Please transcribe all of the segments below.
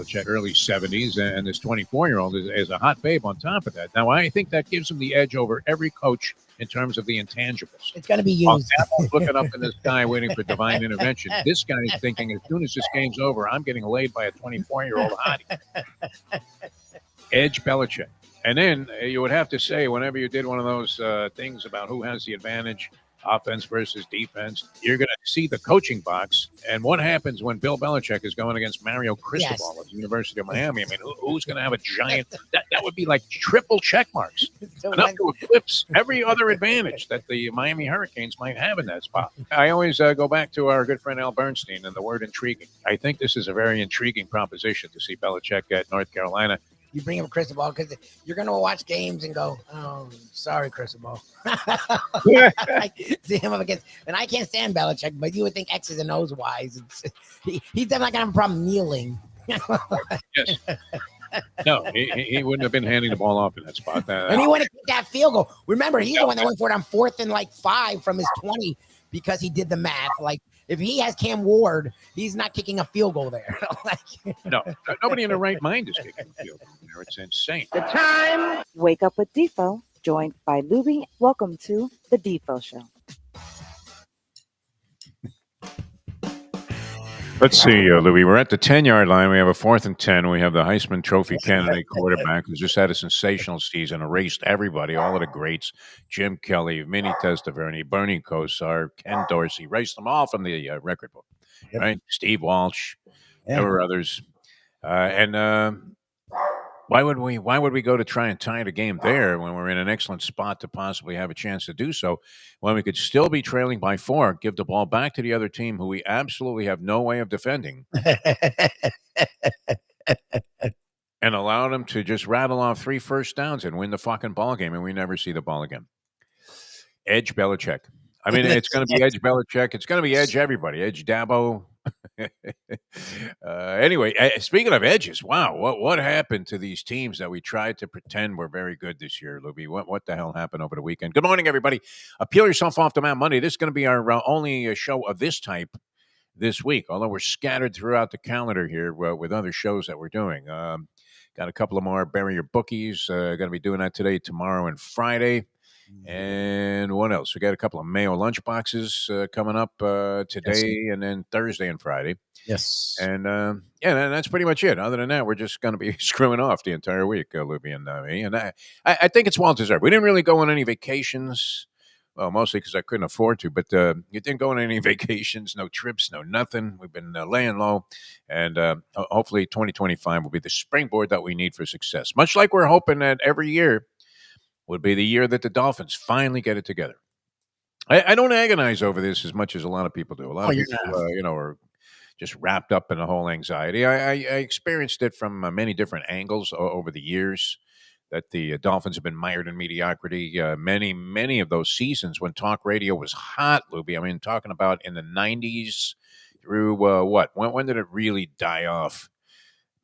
Belichick, early 70s, and this 24-year-old is a hot babe on top of that. Now, I think that gives him the edge over every coach in terms of the intangibles. It's going to be used. Looking up in the sky, waiting for divine intervention. This guy is thinking, as soon as this game's over, I'm getting laid by a 24-year-old hottie. Edge Belichick. And then you would have to say, whenever you did one of those things about who has the advantage, offense versus defense, you're going to see the coaching box. And what happens when Bill Belichick is going against Mario Cristobal at the University of Miami? I mean, who's going to have a giant – that would be like triple check marks, enough to eclipse every other advantage that the Miami Hurricanes might have in that spot. I always go back to our good friend Al Bernstein and the word intriguing. I think this is a very intriguing proposition to see Belichick at North Carolina. You bring him Cristobal because you're going to watch games and go, oh, sorry, Cristobal. See him up against, and I can't stand Belichick, but you would think X's and O's wise. He's definitely not going to have a problem kneeling. Yes. No, he wouldn't have been handing the ball off in that spot. And he wouldn't kick that field goal. Remember, he's the one that went for it on 4th and 5 from his 20 because he did the math. Like, if he has Cam Ward, he's not kicking a field goal there. No, nobody in their right mind is kicking a field goal there. It's insane. The time. Wake up with Defo, joined by Lubie. Welcome to the Defo Show. Let's see, Louis. We're at the 10-yard line. We have a 4th and 10. We have the Heisman Trophy candidate quarterback who's just had a sensational season, erased everybody, all of the greats, Jim Kelly, Vinny Testaverde, Bernie Kosar, Ken Dorsey, erased them all from the record book, right? Steve Walsh, there were others. Why would we go to try and tie the game there when we're in an excellent spot to possibly have a chance to do so when we could still be trailing by 4, give the ball back to the other team who we absolutely have no way of defending and allow them to just rattle off 3 first downs and win the fucking ball game and we never see the ball again. Edge Belichick. I mean, it's going to be Edge Belichick. It's going to be Edge everybody. Edge Dabo. Anyway, speaking of edges, wow, what happened to these teams that we tried to pretend were very good this year, Lubie? What the hell happened over the weekend? Good morning, everybody. Peel yourself off the mat Monday. This is going to be our only show of this type this week, although we're scattered throughout the calendar here with other shows that we're doing. Got a couple of more Bury Your Bookies. Going to be doing that today, tomorrow, and Friday. And what else? We got a couple of Mayo lunch boxes coming up today and then Thursday and Friday. Yes. And that's pretty much it. Other than that, we're just going to be screwing off the entire week, Lubie and me. And I think it's well deserved. We didn't really go on any vacations. Well, mostly because I couldn't afford to, but you didn't go on any vacations, no trips, no nothing. We've been laying low, and hopefully 2025 will be the springboard that we need for success. Much like we're hoping that every year would be the year that the Dolphins finally get it together. I don't agonize over this as much as a lot of people do. A lot of people, are just wrapped up in the whole anxiety. I experienced it from many different angles over the years that the Dolphins have been mired in mediocrity. Many of those seasons when talk radio was hot, Lubie. I mean, talking about in the 90s through what? When did it really die off?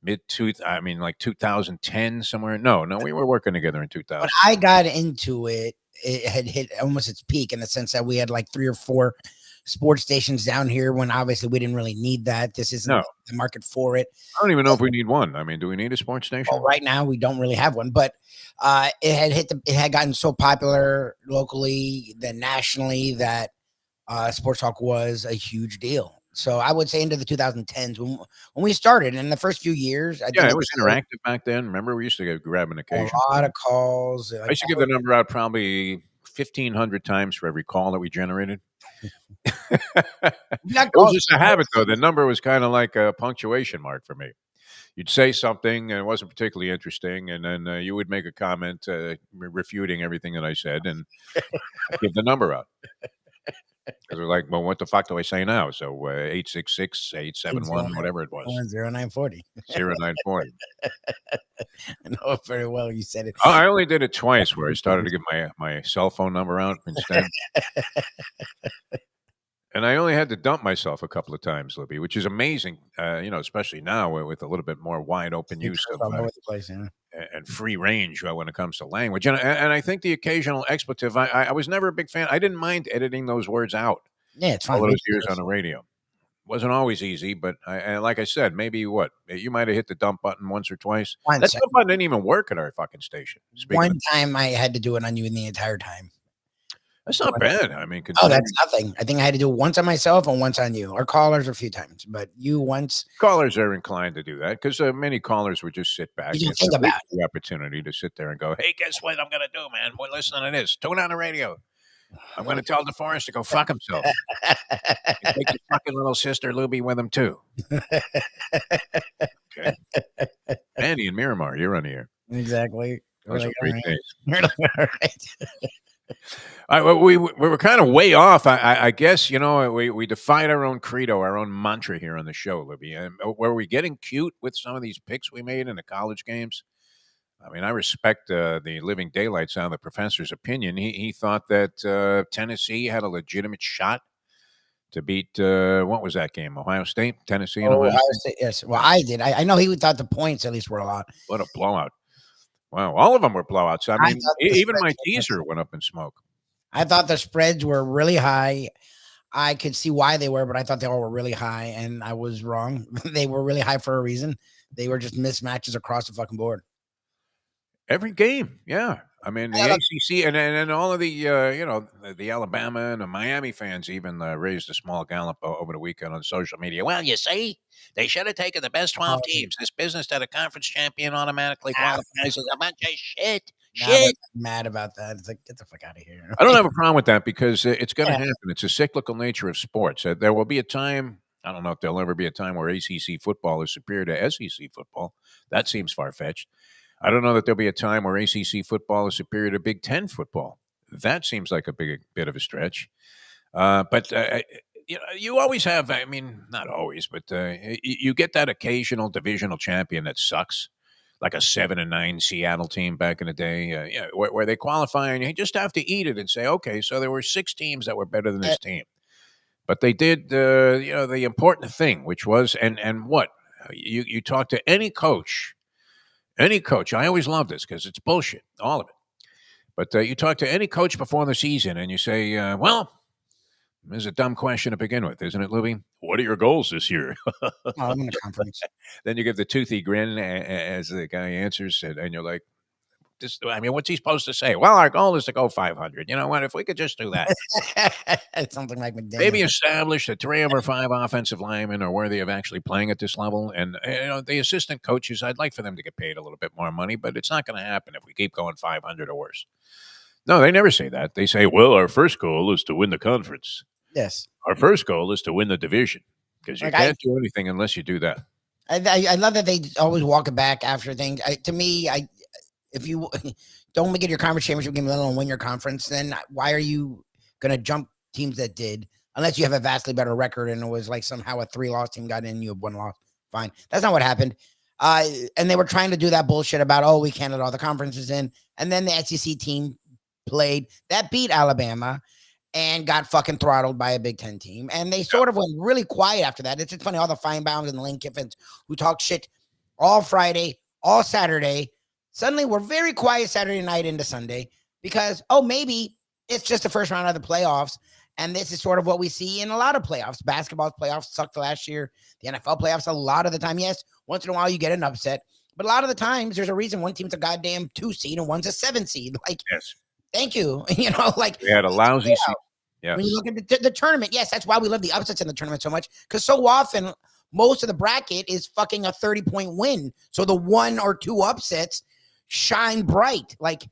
Like 2010 somewhere. No, we were working together in 2000. When I got into it, it had hit almost its peak in the sense that we had like 3 or 4 sports stations down here when obviously we didn't really need that. This isn't the market for it. I don't even know if we need one. I mean, do we need a sports station? Well, right now we don't really have one, but it had gotten so popular locally then nationally that sports talk was a huge deal. So I would say into the 2010s when we started in the first few years. It was interactive back then. Remember, we used to grab an occasion. A lot of calls. I used to give the number out probably 1,500 times for every call that we generated. It was just a habit, though. The number was kind of like a punctuation mark for me. You'd say something and it wasn't particularly interesting, and then you would make a comment refuting everything that I said and give the number out. Because we're like, well, what the fuck do I say now? So 866-871, whatever it was. 0940. 0940. I know it very well. You said it. Oh, I only did it twice where I started to give my cell phone number out instead. And I only had to dump myself a couple of times, Libby, which is amazing, especially now with a little bit more wide open use of and free range when it comes to language. And I think the occasional expletive, I was never a big fan. I didn't mind editing those words out. Yeah, it's fine. All those years on the radio. wasn't always easy, but and like I said, maybe what you might have hit the dump button once or twice. That Once, dump button didn't even work at our fucking station. Speaking of, one time I had to do it on you in the entire time. that's not bad. I mean, Oh, considering that's nothing. I think I had to do it once on myself and once on you. Our callers a few times, but you once. callers are inclined to do that because many callers would just sit back You and don't think wait about for the opportunity to sit there and go, "Hey, guess what I'm going to do, man? Well, listen to this. Tune on the radio. I'm going to tell DeForest to go fuck himself and take your fucking little sister Lubie with him too." Okay, Andy in Miramar, you're on the air. Exactly. Those are Like, great all days. right. All right. Well, we were kind of way off. I guess we defied our own credo, our own mantra here on the show, Libby. And were we getting cute with some of these picks we made in the college games? I mean, I respect the living daylights out of the professor's opinion. He thought that Tennessee had a legitimate shot to beat what was that game? Ohio State, Tennessee, and Ohio State. Yes. Well, I did. I know he thought the points at least were a lot. What a blowout! Wow, all of them were blowouts. I mean, thought the even my spreads were teaser went up in smoke. I thought the spreads were really high. I could see why they were, but I thought they all were really high, and I was wrong. They were really high for a reason. They were just mismatches across the fucking board. Every game, yeah. I mean, the ACC and all of the the Alabama and the Miami fans even raised a small gallop over the weekend on social media. Well, you see, they should have taken the best 12 teams. This business that a conference champion automatically qualifies is a bunch of shit. Shit. Mad about that. It's like, get the fuck out of here. I don't have a problem with that because it's going to happen. It's a cyclical nature of sports. There will be a time. I don't know if there'll ever be a time where ACC football is superior to SEC football. That seems far fetched. I don't know that there'll be a time where ACC football is superior to Big Ten football. That seems like a big bit of a stretch. But you always have. I mean, not always, but you get that occasional divisional champion that sucks, like a 7-9 Seattle team back in the day, where they qualify and you just have to eat it and say, okay, so there were 6 teams that were better than this team, but they did the important thing, which was and what you talk to any coach. Any coach, I always love this because it's bullshit, all of it. But you talk to any coach before the season and you say, well, this is a dumb question to begin with, isn't it, Lubie? What are your goals this year? I'm in a conference. Then you give the toothy grin as the guy answers, and you're like, what's he supposed to say? Well, our goal is to go 500. You know what? If we could just do that. It's something like McDaniel. Maybe establish that 3 of our 5 offensive linemen are worthy of actually playing at this level. And the assistant coaches, I'd like for them to get paid a little bit more money, but it's not going to happen if we keep going 500 or worse. No, they never say that. They say, well, our first goal is to win the conference. Yes. Our first goal is to win the division because you can't do anything unless you do that. I love that they always walk it back after things. To me, if you don't make it your conference championship game, let alone win your conference, then why are you going to jump teams that did? Unless you have a vastly better record and it was like somehow a 3-loss team got in, you have 1 loss. Fine. That's not what happened. And they were trying to do that bullshit about, we can't let all the conferences in. And then the SEC team played that beat Alabama and got fucking throttled by a Big Ten team. And they sort of went really quiet after that. It's funny, all the Feinbaums and the Lane Kiffins who talk shit all Friday, all Saturday, suddenly we're very quiet Saturday night into Sunday because, maybe it's just the first round of the playoffs. And this is sort of what we see in a lot of playoffs. Basketball's playoffs sucked last year. The NFL playoffs, a lot of the time, yes, once in a while you get an upset. But a lot of the times there's a reason one team's a goddamn 2 seed and one's a 7 seed. Like, yes. Thank you. We had a lousy season. Yes. When you look at the tournament, yes, that's why we love the upsets in the tournament so much. Because so often, most of the bracket is fucking a 30-point win. So the 1 or 2 upsets shine bright. Like,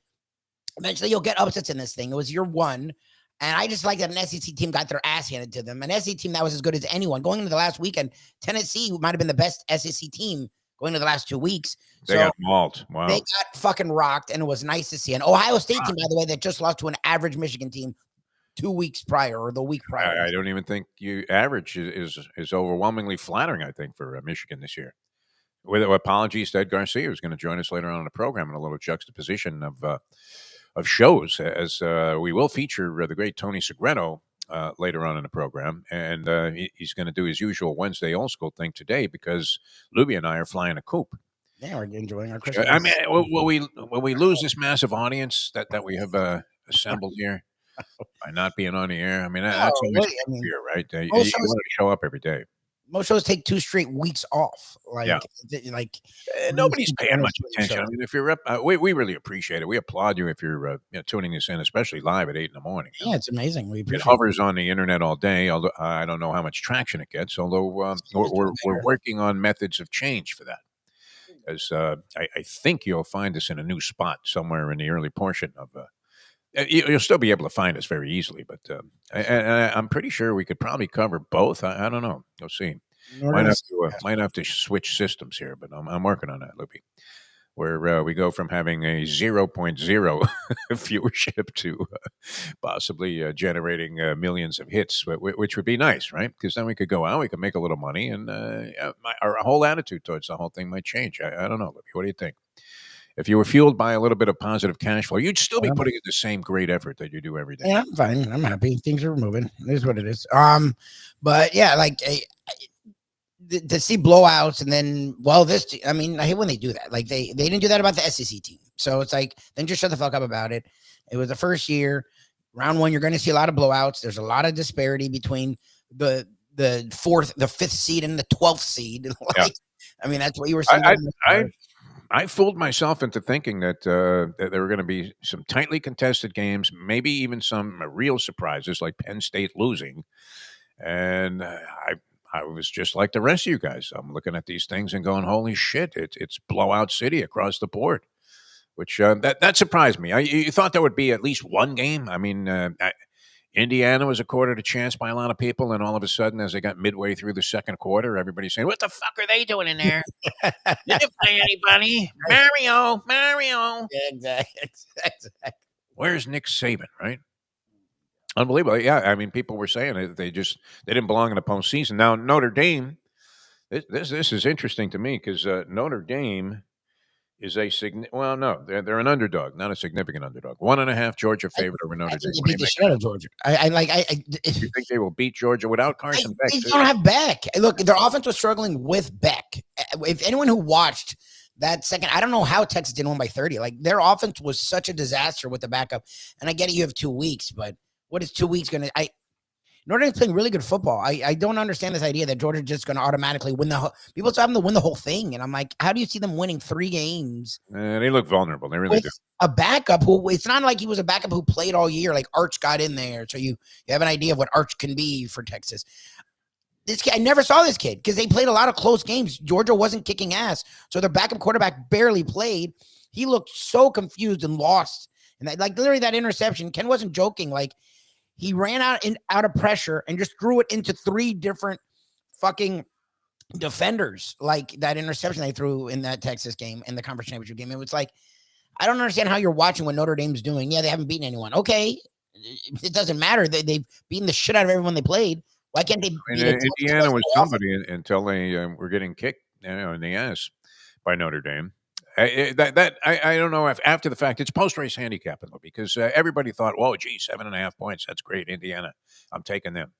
eventually you'll get upsets in this thing. It was year 1. And I just like that an SEC team got their ass handed to them. An SEC team that was as good as anyone. Going into the last weekend, Tennessee might have been the best SEC team going into the last 2 weeks. They got mauled. Wow. They got fucking rocked, and it was nice to see. An Ohio State team, by the way, that just lost to an average Michigan team 2 weeks prior or the week prior. I don't even think average is overwhelmingly flattering, I think, for Michigan this year. With apologies to Ed Garcia, who's going to join us later on in the program in a little juxtaposition of shows, as we will feature the great Tony Segreto later on in the program. And he's going to do his usual Wednesday old school thing today because Lubie and I are flying a coop. Yeah, we're enjoying our Christmas. I mean, will we lose this massive audience that we have assembled here by not being on the air? I mean, that's always fear, right? You want to show up every day. most shows take 2 straight weeks off. Yeah. Like Nobody's paying much attention. So, I mean, if you're up, we really appreciate it. We applaud you if you're tuning us in, especially live at 8 in the morning. yeah, it's amazing. We It appreciate hovers on the internet all day. Although I don't know how much traction it gets. Although we're working on methods of change for that. As I think you'll find us in a new spot somewhere in the early portion of. You'll still be able to find us very easily, but I'm pretty sure we could probably cover both. I don't know. We'll see. Might have to switch systems here, but I'm working on that, Lubie. Where we go from having a 0.0 viewership to possibly generating millions of hits, which would be nice, right? Because then we could go out, we could make a little money, and our whole attitude towards the whole thing might change. I don't know, Lubie. What do you think? If you were fueled by a little bit of positive cash flow, you'd still be putting in the same great effort that you do every day. Yeah, I'm fine. I'm happy. Things are moving. It is what it is. But yeah, like to see blowouts and then, I mean, I hate when they do that. Like they didn't do that about the SEC team. So it's like, then just shut the fuck up about it. It was the first year. Round 1, you're going to see a lot of blowouts. There's a lot of disparity between the 5th seed and the 12th seed. Like, yeah. I mean, that's what you were saying. I fooled myself into thinking that there were going to be some tightly contested games, maybe even some real surprises like Penn State losing. And I was just like the rest of you guys. I'm looking at these things and going, holy shit, it's blowout city across the board, which that surprised me. You thought there would be at least one game? I mean, Indiana was accorded a chance by a lot of people, and all of a sudden, as they got midway through the second quarter, everybody's saying, what the fuck are they doing in there? They didn't play anybody. Mario. Yeah, exactly. Where's Nick Saban, right? Unbelievable. Yeah, I mean, people were saying it. They didn't belong in the postseason. Now, Notre Dame, this is interesting to me because Notre Dame is they're an underdog, not a significant underdog. 1.5 Georgia favorite over Notre Dame. They beat the shit out of Georgia. You think they will beat Georgia without Carson Beck? They don't have Beck. Look, their offense was struggling with Beck. If anyone who watched that second, I don't know how Texas didn't win by 30. Like their offense was such a disaster with the backup. And I get it, you have 2 weeks, but what is 2 weeks going to? Notre Dame's playing really good football. I don't understand this idea that Georgia's just going to automatically win people still have them to win the whole thing. And I'm like, how do you see them winning 3 games? They look vulnerable. They really do. A backup who, it's not like he was a backup who played all year. Like Arch got in there. So you have an idea of what Arch can be for Texas. This kid, I never saw this kid because they played a lot of close games. Georgia wasn't kicking ass. So their backup quarterback barely played. He looked so confused and lost. And like literally that interception, Ken wasn't joking. Like, he ran out of pressure and just threw it into 3 different fucking defenders. Like that interception they threw in that Texas game, in the conference championship game. It was like, I don't understand how you're watching what Notre Dame's doing. Yeah, they haven't beaten anyone. Okay, it doesn't matter. They've beaten the shit out of everyone they played. Why can't they? Indiana was somebody until they were getting kicked, in the ass by Notre Dame. I don't know if after the fact it's post-race handicapping though, because everybody thought, whoa, gee, 7.5 points, that's great, Indiana, I'm taking them,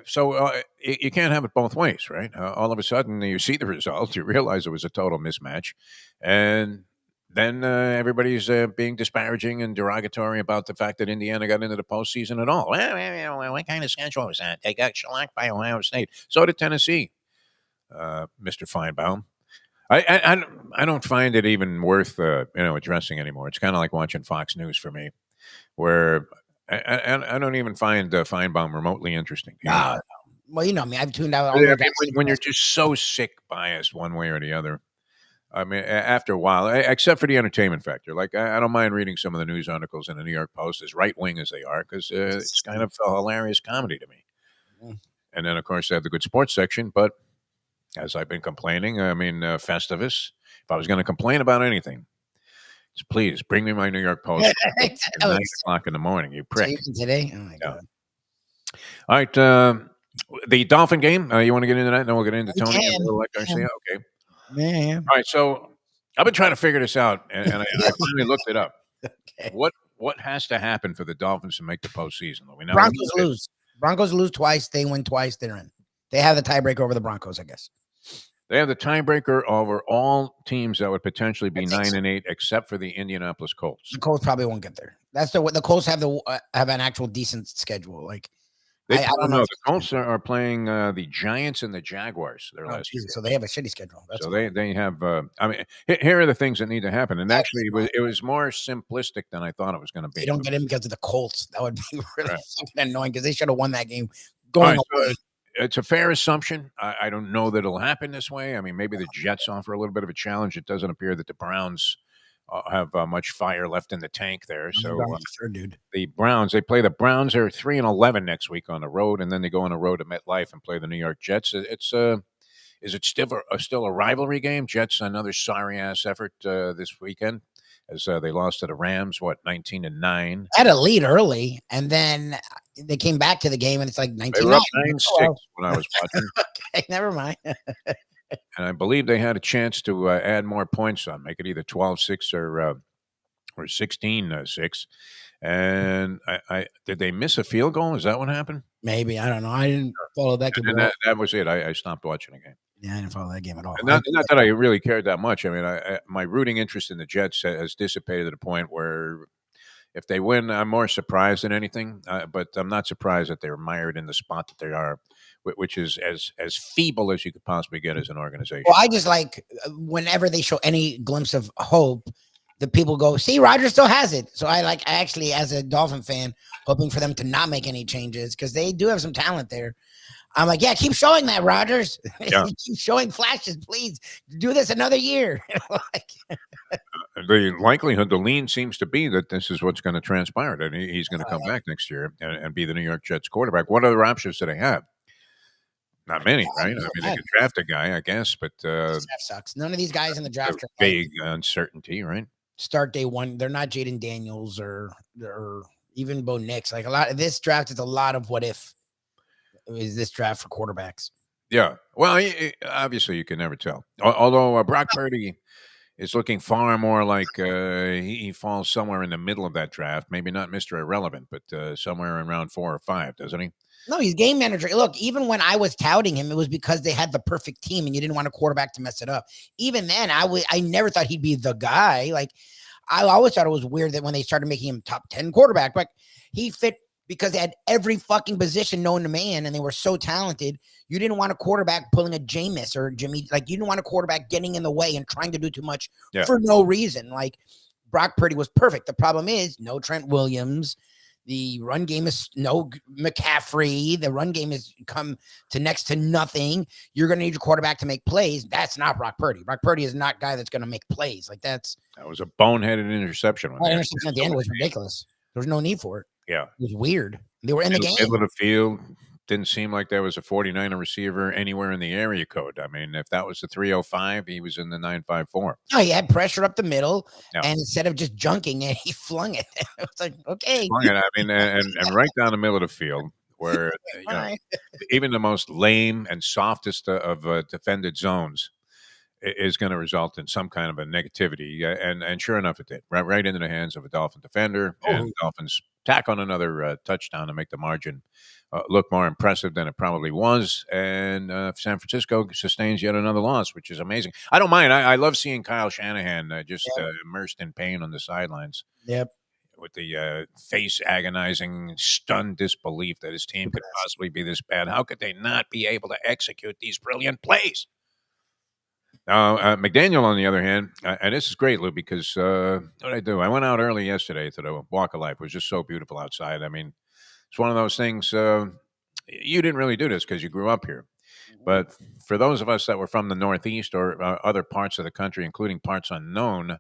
so you can't have it both ways, right? All of a sudden you see the result, you realize it was a total mismatch, and then everybody's being disparaging and derogatory about the fact that Indiana got into the postseason at all. Well, what kind of schedule was that? They got shellacked by Ohio State. So did Tennessee, Mr. Feinbaum. I don't find it even worth addressing anymore. It's kind of like watching Fox News for me, where I don't even find Feinbaum remotely interesting. No. Well, you know me. I've tuned out. When you're just so sick biased one way or the other. I mean, after a while, except for the entertainment factor, like I don't mind reading some of the news articles in the New York Post, as right wing as they are, because it's kind of a hilarious comedy to me. Mm. And then, of course, they have the good sports section, but. As I've been complaining, I mean, Festivus, if I was going to complain about anything, just please bring me my New York Post at 9 o'clock in the morning, you prick. Today? Oh, my God. All right. The Dolphin game, you want to get into that? And then we'll get into Tony and Will Garcia? Okay. Yeah. All right. So I've been trying to figure this out, and I finally looked it up. Okay. What has to happen for the Dolphins to make the postseason? Broncos lose twice. They win twice. They're in. They have the tiebreaker over the Broncos, I guess. They have the tiebreaker over all teams that would potentially be 9-8, except for the Indianapolis Colts. The Colts probably won't get there. That's the Colts have an actual decent schedule. Like I don't know. No, the Colts are playing the Giants and the Jaguars. Their Oh, last two Jesus. So games. they have a shitty schedule. That's So all. they have. I mean, here are the things that need to happen. And That's actually, smart. it was more simplistic than I thought it was going to They be. don't get in because of the Colts. That would be really Right. fucking annoying because they should have won that game All going right, so away. it's a fair assumption. I don't know that it'll happen this way. I mean, maybe the Jets offer a little bit of a challenge. It doesn't appear that the Browns have much fire left in the tank there. They're down So to third, dude. the Browns, they play the Browns. They're 3-11 next week on the road, and then they go on the road to MetLife and play the New York Jets. It's is it still a rivalry game? Jets another sorry ass effort this weekend as they lost to the Rams. What 19-9? Had a lead early, and then they came back to the game, and it's like They were 19-9. up 9-6 when I was watching. Okay, never mind. And I believe they had a chance to add more points on, make it either 12-6 or 16-6. And I did they miss a field goal? Is that what happened? Maybe I don't know. I didn't follow that game And at all. that was it. I stopped watching the game. Yeah, I didn't follow that game at all. And not that I really cared that much. I mean, my rooting interest in the Jets has dissipated to the point where if they win, I'm more surprised than anything. But I'm not surprised that they're mired in the spot that they are, which is as feeble as you could possibly get as an organization. Well, I just like whenever they show any glimpse of hope, the people go, "See, Roger still has it." So I actually, as a Dolphin fan, hoping for them to not make any changes because they do have some talent there. I'm like, yeah, keep showing that, Rodgers. Yeah. Keep showing flashes, please. Do this another year. The likelihood, the lean seems to be that this is what's going to transpire, that he's going to come back next year and be the New York Jets quarterback. What other options do they have? Not many, right? I mean, they could draft a guy, I guess, but That sucks. None of these guys in the draft are vague uncertainty, right? start day one. They're not Jaden Daniels or even Bo Nix. Like a lot of this draft is a lot of what if is this draft for quarterbacks. Yeah. Well, obviously, you can never tell. Although Brock Purdy is looking far more like he falls somewhere in the middle of that draft. Maybe not Mr. Irrelevant, but somewhere in round 4 or 5, doesn't he? No, he's game manager. Look, even when I was touting him, it was because they had the perfect team and you didn't want a quarterback to mess it up. Even then, I never thought he'd be the guy. Like, I always thought it was weird that when they started making him top 10 quarterback, but he fit because they had every fucking position known to man and they were so talented. You didn't want a quarterback pulling a Jameis or Jimmy. Like, you didn't want a quarterback getting in the way and trying to do too much for no reason. Like, Brock Purdy was perfect. The problem is no Trent Williams. The run game is no McCaffrey. The run game has come to next to nothing. You're going to need your quarterback to make plays. That's not Brock Purdy. Brock Purdy is not a guy that's going to make plays. Like that was a boneheaded interception. Interception at the end was ridiculous. There was no need for it. Yeah. It was weird. They were in the game. Middle of the field. Didn't seem like there was a 49er receiver anywhere in the area code. I mean, if that was the 305, he was in the 954. No, he had pressure up the middle, and instead of just junking it, he flung it. It was like, okay. Flung it, I mean, and right down the middle of the field, where even the most lame and softest of defended zones is going to result in some kind of a negativity. And sure enough, it did. Right into the hands of a Dolphin defender. And the Dolphins tack on another touchdown to make the margin look more impressive than it probably was. And San Francisco sustains yet another loss, which is amazing. I don't mind. I love seeing Kyle Shanahan just immersed in pain on the sidelines. Yep. With the face agonizing, stunned disbelief that his team could possibly be this bad. How could they not be able to execute these brilliant plays? McDaniel, on the other hand, and this is great, Lou, because what did I do? I went out early yesterday to the Walk of Life. It was just so beautiful outside. I mean, it's one of those things, you didn't really do this because you grew up here. But for those of us that were from the Northeast or other parts of the country, including parts unknown,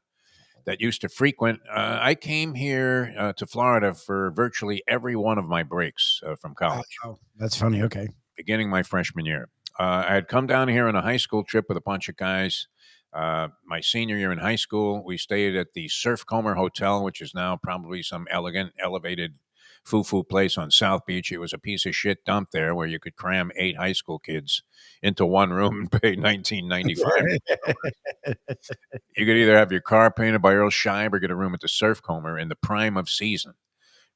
that used to frequent, I came here to Florida for virtually every one of my breaks from college. Oh, that's funny. Okay. Beginning my freshman year. I had come down here on a high school trip with a bunch of guys. My senior year in high school, we stayed at the Surf Comer Hotel, which is now probably some elegant, elevated foo-foo place on South Beach. It was a piece of shit dump there where you could cram 8 high school kids into one room and pay $19.95. You could either have your car painted by Earl Scheib or get a room at the Surf Comer in the prime of season,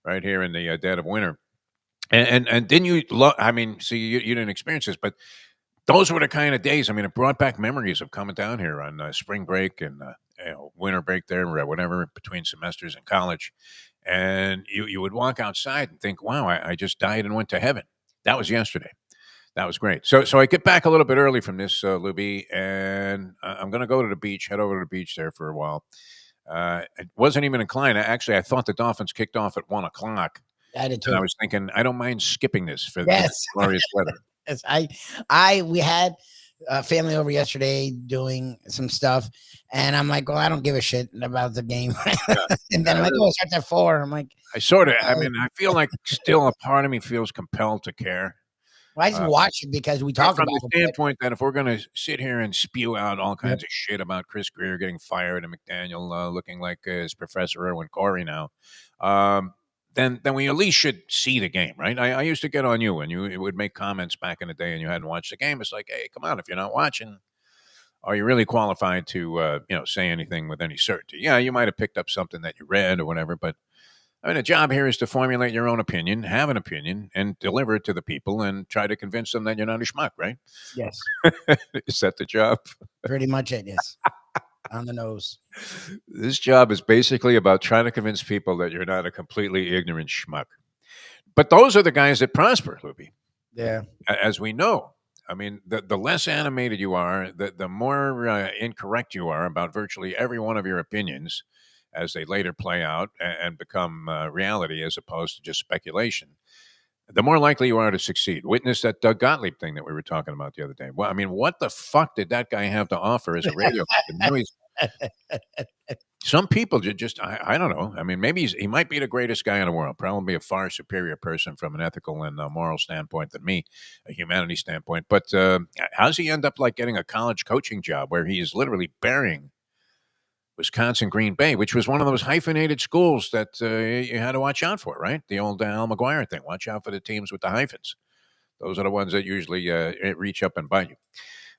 right here in the dead of winter. And didn't you love? I mean, see, you didn't experience this, but those were the kind of days. I mean, it brought back memories of coming down here on spring break and winter break there, whatever, between semesters in college. And you would walk outside and think, wow, I just died and went to heaven. That was yesterday. That was great. So I get back a little bit early from this, Lubie, and I'm going to go to the beach, head over to the beach there for a while. I wasn't even inclined. Actually, I thought the Dolphins kicked off at 1:00. I did And too. I was thinking, I don't mind skipping this for Yes. the glorious weather. Yes, we had family over yesterday doing some stuff, and I'm like, well, I don't give a shit about the game. And then I'm like, oh, it starts at 4. I'm like, I feel like still a part of me feels compelled to care. well, I just watch it because we talk From about the it. standpoint that if we're going to sit here and spew out all kinds of shit about Chris Greer getting fired and McDaniel looking like his Professor Erwin Corey now, then we at least should see the game, right? I used to get on you when you would make comments back in the day and you hadn't watched the game. It's like, hey, come on, if you're not watching, are you really qualified to say anything with any certainty? Yeah, you might have picked up something that you read or whatever, but I mean, the job here is to formulate your own opinion, have an opinion, and deliver it to the people and try to convince them that you're not a schmuck, right? Yes. Is that the job? Pretty much it is. On the nose. This job is basically about trying to convince people that you're not a completely ignorant schmuck. But those are the guys that prosper, Lubie. Yeah. As we know. I mean, the less animated you are, the more incorrect you are about virtually every one of your opinions as they later play out and become reality as opposed to just speculation, the more likely you are to succeed. Witness that Doug Gottlieb thing that we were talking about the other day. Well, I mean, what the fuck did that guy have to offer as a radio? Some people just, I don't know. I mean, maybe he might be the greatest guy in the world, probably a far superior person from an ethical and moral standpoint than me, a humanity standpoint. But how's he end up like getting a college coaching job where he is literally burying Wisconsin Green Bay, which was one of those hyphenated schools that you had to watch out for, right? The old Al McGuire thing. Watch out for the teams with the hyphens. Those are the ones that usually reach up and bite you.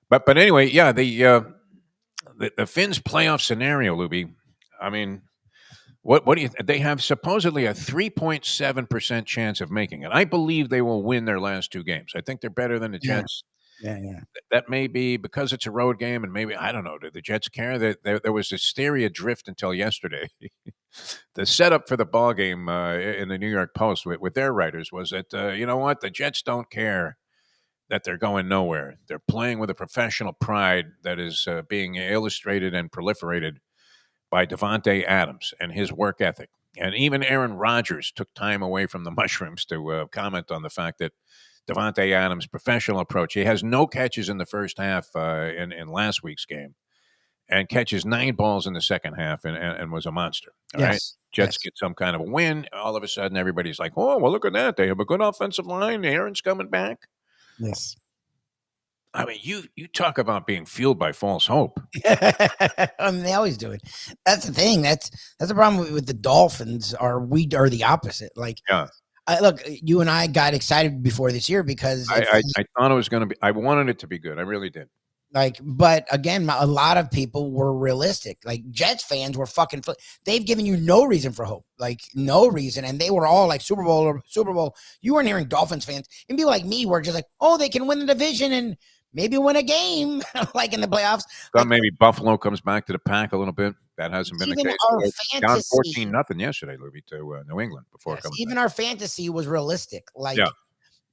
But anyway, yeah, the Phins playoff scenario, Lubie. I mean, what do you? They have supposedly a 3.7% chance of making it. I believe they will win their last 2 games. I think they're better than the Jets. Yeah. That may be because it's a road game, and maybe I don't know. Do the Jets care? That there was hysteria drift until yesterday. The setup for the ball game in the New York Post with their writers was that you know what, the Jets don't care that they're going nowhere. They're playing with a professional pride that is being illustrated and proliferated by Devontae Adams and his work ethic. And even Aaron Rodgers took time away from the mushrooms to comment on the fact that Devontae Adams' professional approach. He has no catches in the first half in last week's game and catches 9 balls in the second half and was a monster. All right. Jets get some kind of a win. All of a sudden, everybody's like, oh, well, look at that. They have a good offensive line. Aaron's coming back. Yes. I mean, you talk about being fueled by false hope. I mean, they always do it. That's the thing. That's the problem with the Dolphins. We are the opposite. Like, yeah. Look, you and I got excited before this year because I thought it was going to be. I wanted it to be good. I really did. Like, but again, a lot of people were realistic. Like Jets fans were fucking. They've given you no reason for hope, like no reason, and they were all like Super Bowl. You weren't hearing Dolphins fans and people like me were just like, oh, they can win the division and maybe win a game, like in the playoffs. Thought maybe Buffalo comes back to the pack a little bit. That hasn't been the case. Down 14-0 yesterday, Lubie, to New England before coming even back. Our fantasy was realistic. Like,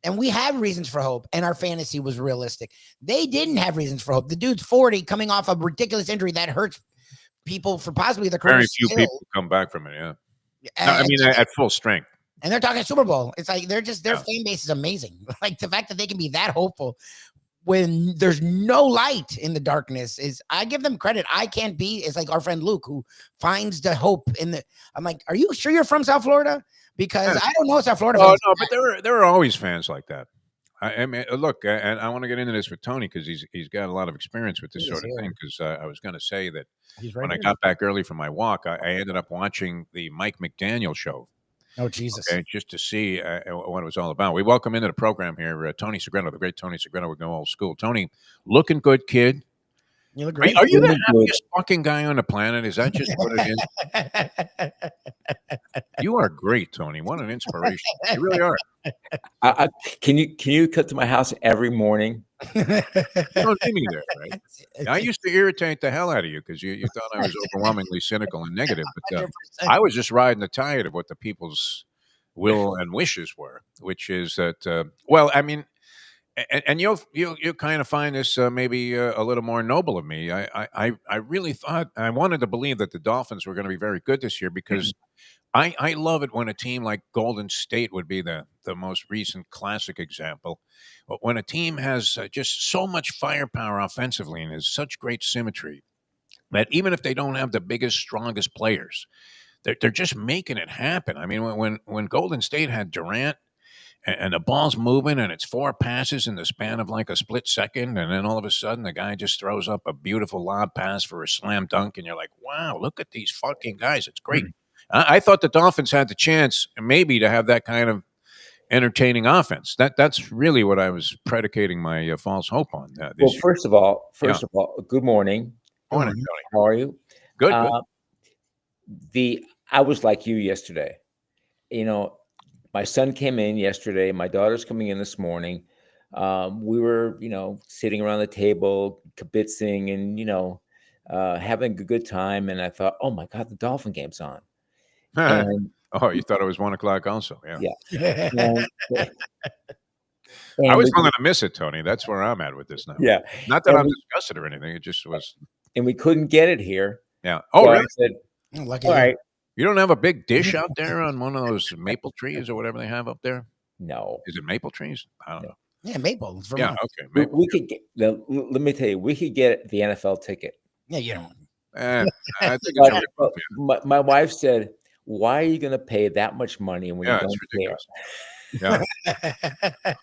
and we have reasons for hope, and our fantasy was realistic. They didn't have reasons for hope. The dude's 40, coming off a ridiculous injury that hurts people for possibly the career. Very few people come back from it, no, I mean, at full strength. And they're talking Super Bowl. It's like their fan base is amazing. Like the fact that they can be that hopeful when there's no light in the darkness I give them credit. I can't be. It's like our friend Luke who finds the hope in the. I'm like, are you sure you're from South Florida? Because I don't know South Florida. Oh no, but there are always fans like that. I mean, look, and I want to get into this with Tony because he's got a lot of experience with this sort of thing. Because I was going to say that when I got back early from my walk, I ended up watching the Mike McDaniel show. Oh, Jesus. Okay, just to see what it was all about. We welcome into the program here Tony Segreto, the great Tony Segreto. We're going old school. Tony, looking good, kid. You look great. Are you the happiest fucking guy on the planet? Is that just what it is? You are great, Tony. What an inspiration. You really are. Can you come to my house every morning? You don't need me there, right? I used to irritate the hell out of you because you thought I was overwhelmingly cynical and negative. But I was just riding the tide of what the people's will and wishes were, which is that, well, I mean, and you'll kind of find this maybe a little more noble of me. I really thought I wanted to believe that the Dolphins were going to be very good this year because I love it when a team like Golden State would be the most recent classic example. But when a team has just so much firepower offensively and has such great symmetry that even if they don't have the biggest, strongest players, they're just making it happen. I mean, when Golden State had Durant and the ball's moving and it's 4 passes in the span of like a split second, and then all of a sudden the guy just throws up a beautiful lob pass for a slam dunk, and you're like, wow, look at these fucking guys. It's great. I thought the Dolphins had the chance maybe to have that kind of entertaining offense. That's really what I was predicating my false hope on. This Well, year. first of all, good morning. Morning, Tony. How are you? Good. I was like you yesterday. You know, my son came in yesterday. My daughter's coming in this morning. We were, sitting around the table, kibitzing, and having a good time. And I thought, oh my God, the Dolphin game's on. And Oh, you thought it was 1 o'clock also? yeah. I was willing to miss it, Tony. That's where I'm at with this now. Yeah. Not that I'm disgusted or anything. It just was. And we couldn't get it here. Yeah. Oh, So really? I said, Lucky all you. right. You don't have a big dish out there on one of those maple trees or whatever they have up there? No. Is it maple trees? I don't know. Yeah, Maple. It's Yeah, Vermont. okay. We, Maple. we could get, let me tell you, we could get the NFL ticket. Yeah, you don't. I think it's But, a rip but off, my wife said, why are you going to pay that much money when yeah, you it's don't care? ridiculous.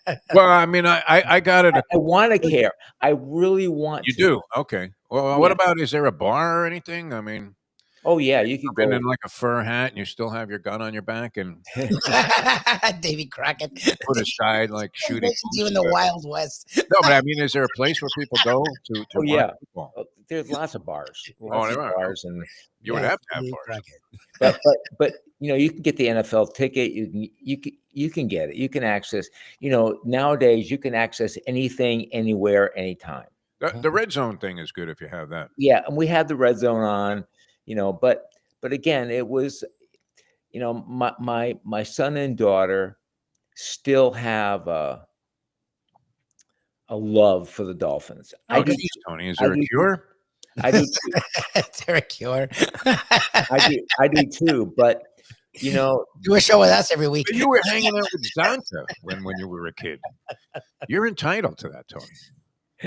Yeah. Well, I mean, I got it. I want to care. I really want You to. do? Okay. Well, what Yeah. about, is there a bar or anything? I mean, Oh, yeah, you could come go. in like a fur hat and you still have your gun on your back and Davy Crockett. put aside like shooting. You in the Wild West. No, but I mean, is there a place where people go to Oh, watch yeah. football? Oh, there's lots of bars. there are. And You would Yeah, have to have Davy bars. Crockett. but you can get the NFL ticket. You can get it. You can access. Nowadays you can access anything, anywhere, anytime. The red zone thing is good if you have that. Yeah, and we had the red zone on. But again, it was. My son and daughter still have a love for the Dolphins. Oh, geez, Tony, is there a cure? I do too. Is there a cure? I do too. But Do a show with us every week. But you were hanging out with Zonta when you were a kid. You're entitled to that, Tony.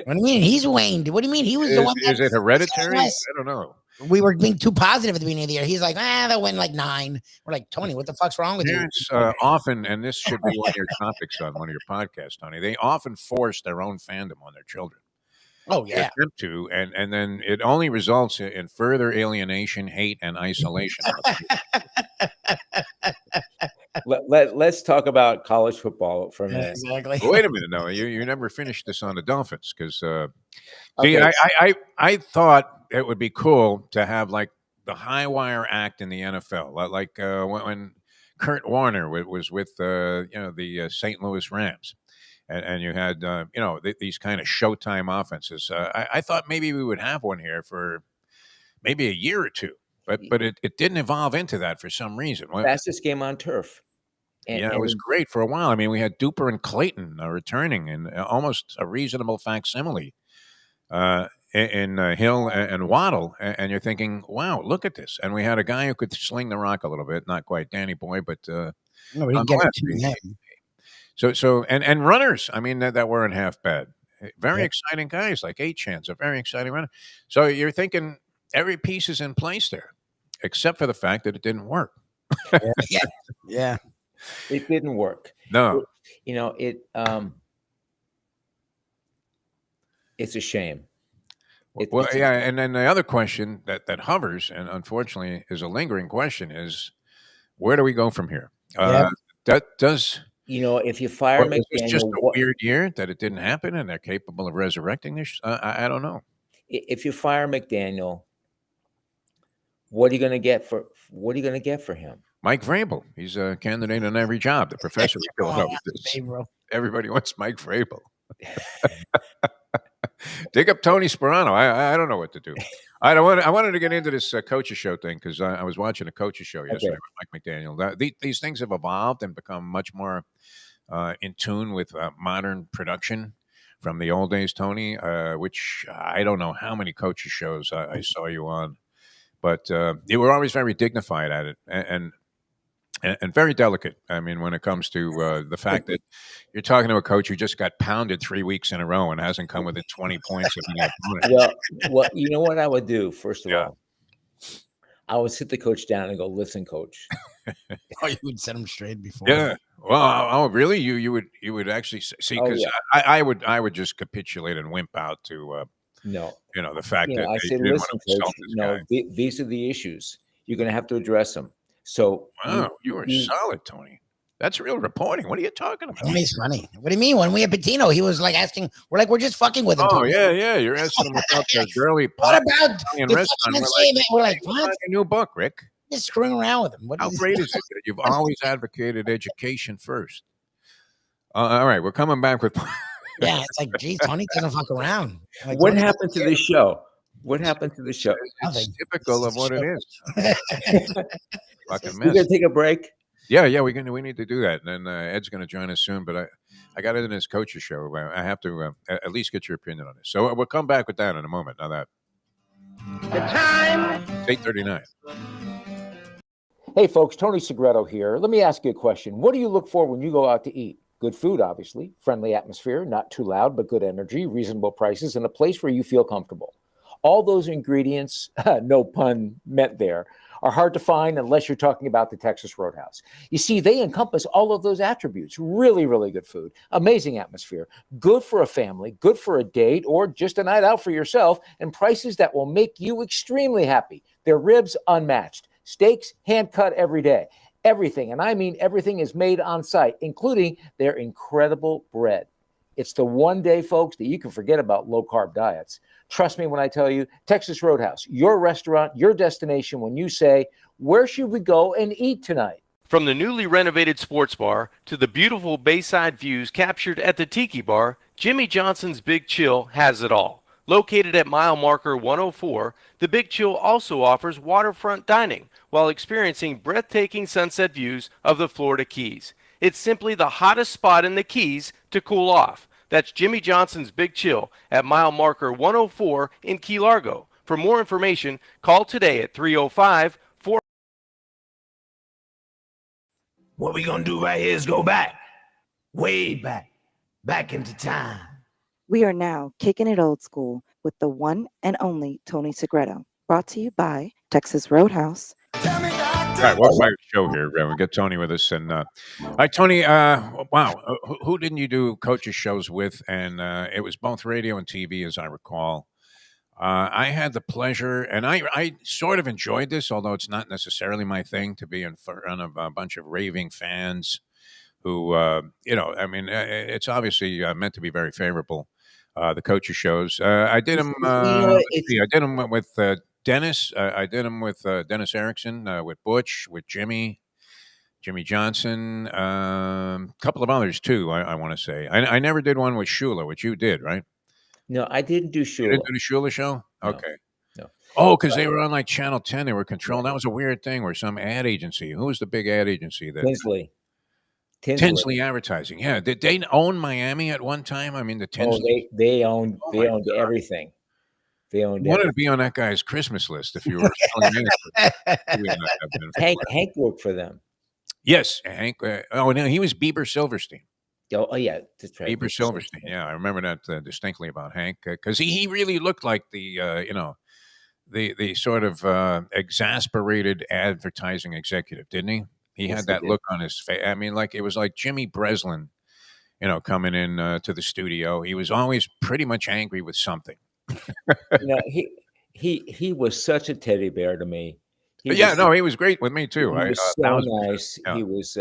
What do you mean? He's waned. What do you mean? He was the one. Is it hereditary? Yes. I don't know. We were being too positive at the beginning of the year. He's like, they'll win like 9. We're like, Tony, what the fuck's wrong with you? Parents often, and this should be one of your topics on one of your podcasts, Tony, they often force their own fandom on their children. Oh, They yeah. attempt to, and then it only results in further alienation, hate, and isolation. Let's talk about college football for a minute. Exactly. But wait a minute, no, you never finished this on the Dolphins because Okay. see, I thought it would be cool to have like the high wire act in the NFL, like when Kurt Warner was with the St. Louis Rams, and you had these kind of Showtime offenses. I thought maybe we would have one here for maybe a year or two, but it didn't evolve into that for some reason. Fastest game on turf. It was great for a while. I mean, we had Duper and Clayton returning in almost a reasonable facsimile in Hill and Waddle. And you're thinking, wow, look at this. And we had a guy who could sling the rock a little bit. Not quite Danny Boy, but No, we didn't get nonetheless, it to him. so and runners, I mean, that weren't half bad. Very Yeah. exciting guys like Achan's a very exciting runner. So you're thinking every piece is in place there, except for the fact that it didn't work. Yeah. It didn't work. No. It's a shame. Well, yeah, and then the other question that hovers, and unfortunately is a lingering question, is where do we go from here? That does. If you fire Is this just McDaniel, a weird year that it didn't happen, and they're capable of resurrecting this? I don't know. if you fire McDaniel, what are you going to get for him? Mike Vrabel, he's a candidate on every job. The professor was going over this. Hey, bro. Everybody wants Mike Vrabel. Dig up Tony Sperano. I don't know what to do. I wanted to get into this coaches show thing because I was watching a coaches show yesterday Okay. with Mike McDaniel. These things have evolved and become much more in tune with modern production from the old days, Tony. Which I don't know how many coaches shows I saw you on, but you were always very dignified at it and very delicate. I mean, when it comes to the fact that you're talking to a coach who just got pounded 3 weeks in a row and hasn't come within 20 points of any opponent. Well, you know what I would do, first of Yeah. all? I would sit the coach down and go, listen, coach. Oh, you would set him straight before. Yeah. Well, oh, really? You would actually see Oh, because yeah. I would just capitulate and wimp out to No. the fact You know, that I they said, didn't want listen, to insult coach, this guy. these are the issues. You're going to have to address them. So Wow, you were solid, Tony. That's real reporting. What are you talking about? Tony's funny. What do you mean? When we had Patino, he was like asking, we're just fucking with him. Oh, Tony. yeah. You're asking him about the girly What about Italian the restaurant. fucking We're insane? We're like, "What's what? on your new book, Rick? Just screwing around with him. What How is great is it that you've always advocated education first?" All right, we're coming back with. Yeah, it's like, geez, Tony doesn't fuck around. Like, what Tony- happened to the show? What happened to the show? It's Nothing. typical of what it is. Fucking We're mess. going to take a break. Yeah, we need to do that. And then Ed's going to join us soon. But I got it in his coach's show. I have to at least get your opinion on this. So we'll come back with that in a moment. Now that The time. it's 8:39. Hey, folks, Tony Segreto here. Let me ask you a question. What do you look for when you go out to eat? Good food, obviously, friendly atmosphere, not too loud, but good energy, reasonable prices, and a place where you feel comfortable. All those ingredients, no pun meant there, are hard to find unless you're talking about the Texas Roadhouse. You see, they encompass all of those attributes. Really, really good food, amazing atmosphere, good for a family, good for a date, or just a night out for yourself, and prices that will make you extremely happy. Their ribs unmatched, steaks hand-cut every day. Everything, and I mean everything, is made on site, including their incredible bread. It's the one day, folks, that you can forget about low-carb diets. Trust me when I tell you, Texas Roadhouse, your restaurant, your destination when you say, where should we go and eat tonight? From the newly renovated sports bar to the beautiful bayside views captured at the Tiki Bar, Jimmy Johnson's Big Chill has it all. Located at mile marker 104, the Big Chill also offers waterfront dining while experiencing breathtaking sunset views of the Florida Keys. It's simply the hottest spot in the Keys to cool off. That's Jimmy Johnson's Big Chill at mile marker 104 in Key Largo. For more information, call today at 305 4. What we gonna do right here is go back, way back into time. We are now kicking it old school with the one and only Tony Segreto. Brought to you by Texas Roadhouse. All right, welcome back to the show here. We got Tony with us. And all right, Tony, wow. Who didn't you do coaches shows with? And it was both radio and TV, as I recall. I had the pleasure, and I sort of enjoyed this, although it's not necessarily my thing to be in front of a bunch of raving fans who, I mean, it's obviously meant to be very favorable. The coaches shows. I did them. I did them with Dennis. I did them with Dennis Erickson, with Butch, with Jimmy Johnson, a couple of others too. I want to say I never did one with Shula, which you did, right? No, I didn't do You Shula. didn't do the Shula show? No, Okay. no. Oh, because they were on like Channel 10. They were controlled. That was a weird thing where some ad agency. Who was the big ad agency that? Tinsley Advertising. Yeah. Did they own Miami at one time? I mean, the Tinsley. Oh, they owned my God. everything. They owned You wanted to everything. be on that guy's Christmas list if you were selling anything. Hank worked for them. Yes, Hank. Oh, no, he was Bieber Silverstein. Oh yeah, that's right. Bieber Silverstein. Yeah, I remember that distinctly about Hank because he really looked like the the sort of exasperated advertising executive, didn't he? He Yes, had he that did. look on his face. I mean, like it was like Jimmy Breslin, coming in to the studio. He was always pretty much angry with something. No, he was such a teddy bear to me. He was great with me too. He was so 1,000%. nice. Yeah. He was,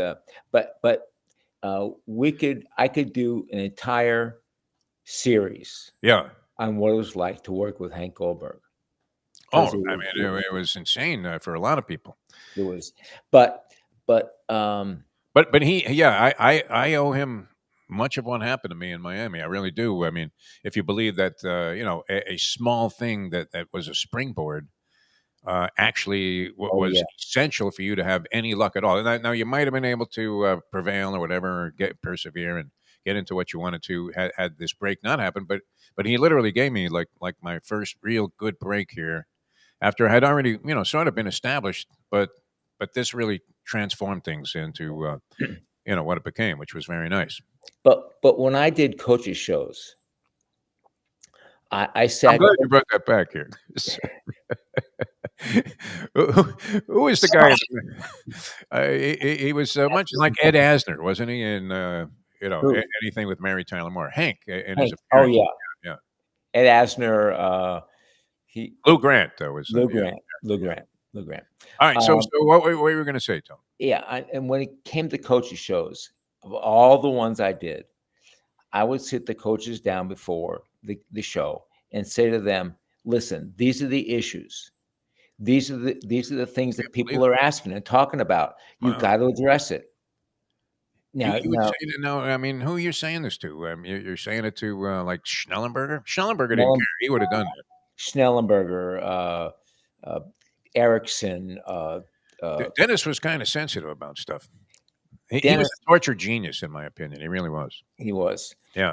but I could do an entire series Yeah. on what it was like to work with Hank Goldberg. Oh, 'Cause I mean, it was insane for a lot of people. it was, but But he, yeah, I owe him much of what happened to me in Miami. I really do. I mean, if you believe that, a small thing that was a springboard actually Oh was yeah. essential for you to have any luck at all. And now you might have been able to prevail or whatever, or persevere and get into what you wanted to. Had this break not happened, but he literally gave me like my first real good break here after I had already sort of been established, but this really transformed things into what it became, which was very nice. But when I did coaches shows, I I'm sat. glad you brought that back here. Who is the guy? He was much like Ed Asner, wasn't he? In Who? anything with Mary Tyler Moore, Hank in his Hank. Oh appearance. yeah, Yeah. Ed Asner. Lou Grant was Lou yeah. Grant. Lou Grant. Lou Grant. All right. So what were you going to say, Tom? Yeah, and when it came to coaches shows, of all the ones I did, I would sit the coaches down before the show and say to them, "Listen, these are the issues. These are the things that people are asking and talking about. You've Wow. got to address it." Now, You would say that, no, I mean, who are you saying this to? You're saying it to like Schnellenberger? Schnellenberger didn't care. He would have done that. Schnellenberger, Erickson. Dennis was kind of sensitive about stuff. He was Dennis, a torture genius, in my opinion. He really was. he was. Yeah.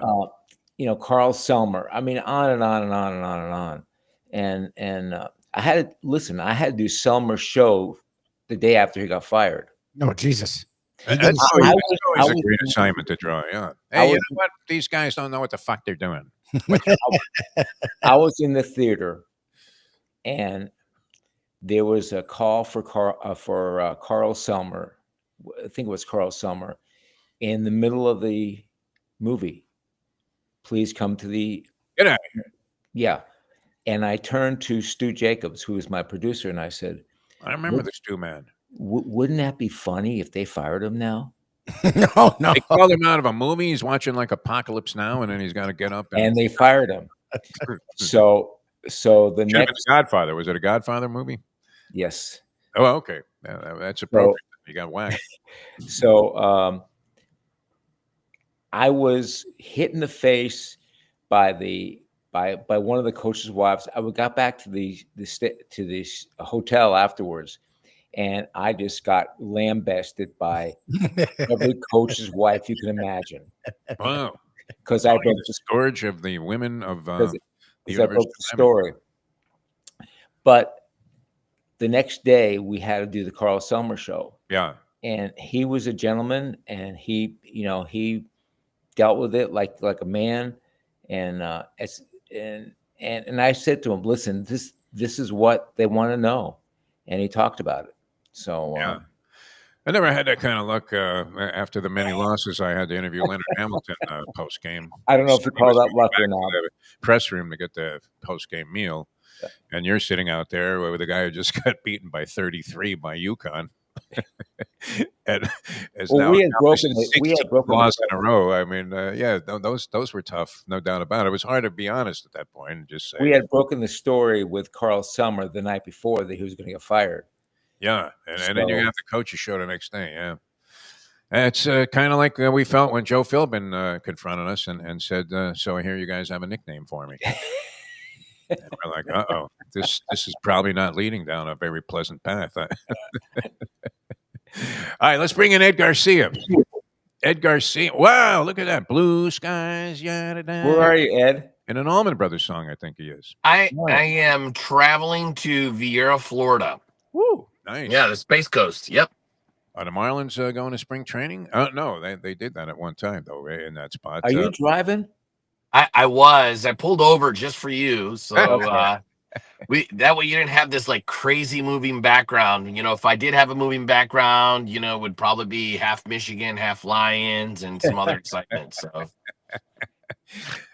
Carl Selmer. I mean, on and on and on and on and on. And I had to listen. I had to do Selmer's show the day after he got fired. No, Jesus. That's always a great assignment to draw. Yeah. Hey, you know what? These guys don't know what the fuck they're doing. I was in the theater, and there was a call for Carl Selmer. I think it was Carl Selmer in the middle of the movie. Please come to the. Get out of here. Yeah. And I turned to Stu Jacobs, who was my producer, and I said, I remember the Stu man. Wouldn't that be funny if they fired him now? No. They called him out of a movie. He's watching like Apocalypse Now, and then he's got to get up. And they fired him. So the next. Godfather. Was it a Godfather movie? Yes. Oh, okay. That's appropriate. You got whacked. So I was hit in the face by one of the coach's wives. I got back to the hotel afterwards, and I just got lambasted by every coach's wife you can imagine. Wow! Because I broke the scourge of the women of the I broke the story. But the next day we had to do the Carl Selmer show. Yeah, and he was a gentleman, and he dealt with it like a man, and I said to him, "Listen, this is what they want to know," and he talked about it. So yeah. I never had that kind of luck after the many losses. I had to interview Leonard Hamilton post game. I don't know if you call that luck or not. The press room to get the post game meal, and you're sitting out there with a guy who just got beaten by 33 by UConn. And we had broken loss in a row. I mean, those were tough, no doubt about it. It was hard to be honest at that point and just say we had broken the story with Carl Selmer the night before that he was going to get fired. Yeah, and then you have the coaches show the next day. Yeah, it's kind of like we felt when Joe Philbin confronted us and said, "So I hear you guys have a nickname for me." And we're like, "Uh-oh, this is probably not leading down a very pleasant path." All right, let's bring in Ed Garcia. Ed Garcia. Wow, look at that. Blue skies. Where are you, Ed? In an Allman Brothers song, I think he is. I am traveling to Vieira, Florida. Woo, nice. Yeah, the Space Coast. Yep. Are the Marlins going to spring training? No, they did that at one time, though, right, in that spot. Are you driving? I was. I pulled over just for you. So that way you didn't have this like crazy moving background. If I did have a moving background, it would probably be half Michigan, half Lions, and some other excitement. So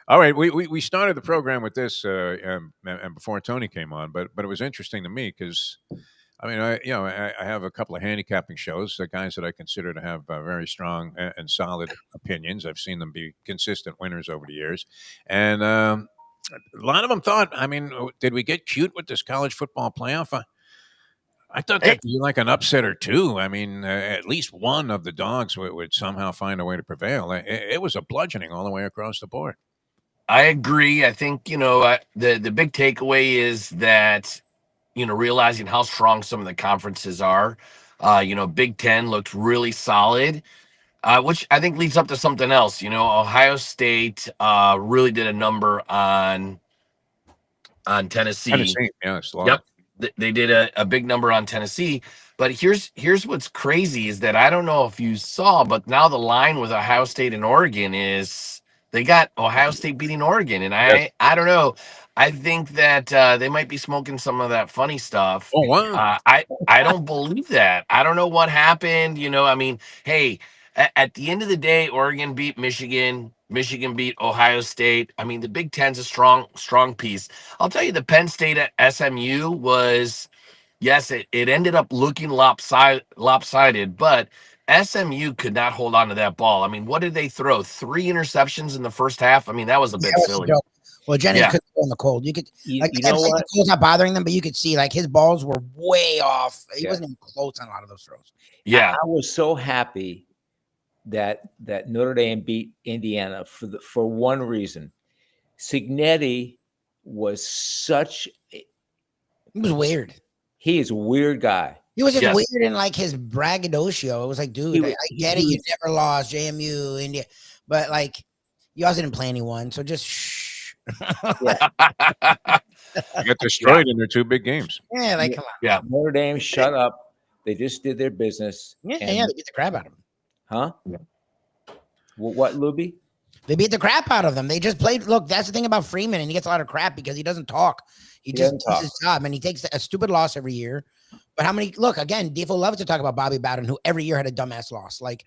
all right, we started the program with this and before Tony came on, but it was interesting to me because I mean, I have a couple of handicapping shows, the guys that I consider to have very strong and solid opinions. I've seen them be consistent winners over the years. And a lot of them thought, I mean, did we get cute with this college football playoff? I thought that'd be like an upset or two. I mean, at least one of the dogs would somehow find a way to prevail. It was a bludgeoning all the way across the board. I agree. I think, the big takeaway is that, realizing how strong some of the conferences are. Big Ten looked really solid, which I think leads up to something else. Ohio State really did a number on Tennessee. Tennessee, yes, Yep, they did a big number on Tennessee. But here's what's crazy is that I don't know if you saw, but now the line with Ohio State and Oregon is they got Ohio State beating Oregon, and I don't know. I think that they might be smoking some of that funny stuff. Oh, wow. I don't believe that. I don't know what happened. I mean, hey, at the end of the day, Oregon beat Michigan. Michigan beat Ohio State. I mean, the Big Ten's a strong piece. I'll tell you, the Penn State at SMU was, yes, it ended up looking lopsided, but SMU could not hold on to that ball. I mean, what did they throw? 3 interceptions in the first half. I mean, that was a bit silly. Well, Jennings couldn't go in the cold. You could, You like know what? the cold's not bothering them, but you could see like his balls were way off. He wasn't even close on a lot of those throws. Yeah, I was so happy that Notre Dame beat Indiana for one reason. Signetti was He was weird. he is a weird guy. He was just Yes. weird in like his braggadocio. It was like, dude, I get it. You never lost JMU, India, but like you also didn't play anyone. So just shh. They got destroyed in their 2 big games. Yeah, like come on. yeah. Notre Dame, shut up. They just did their business. Yeah, and- yeah, they beat the crap out of him. Huh? What, Lubie? They beat the crap out of them. They just played. Look, that's the thing about Freeman, and he gets a lot of crap because he doesn't talk. He just doesn't does talk. his job, and he takes a stupid loss every year. But how many? Look again. Defo loves to talk about Bobby Bowden, who every year had a dumbass loss. Like,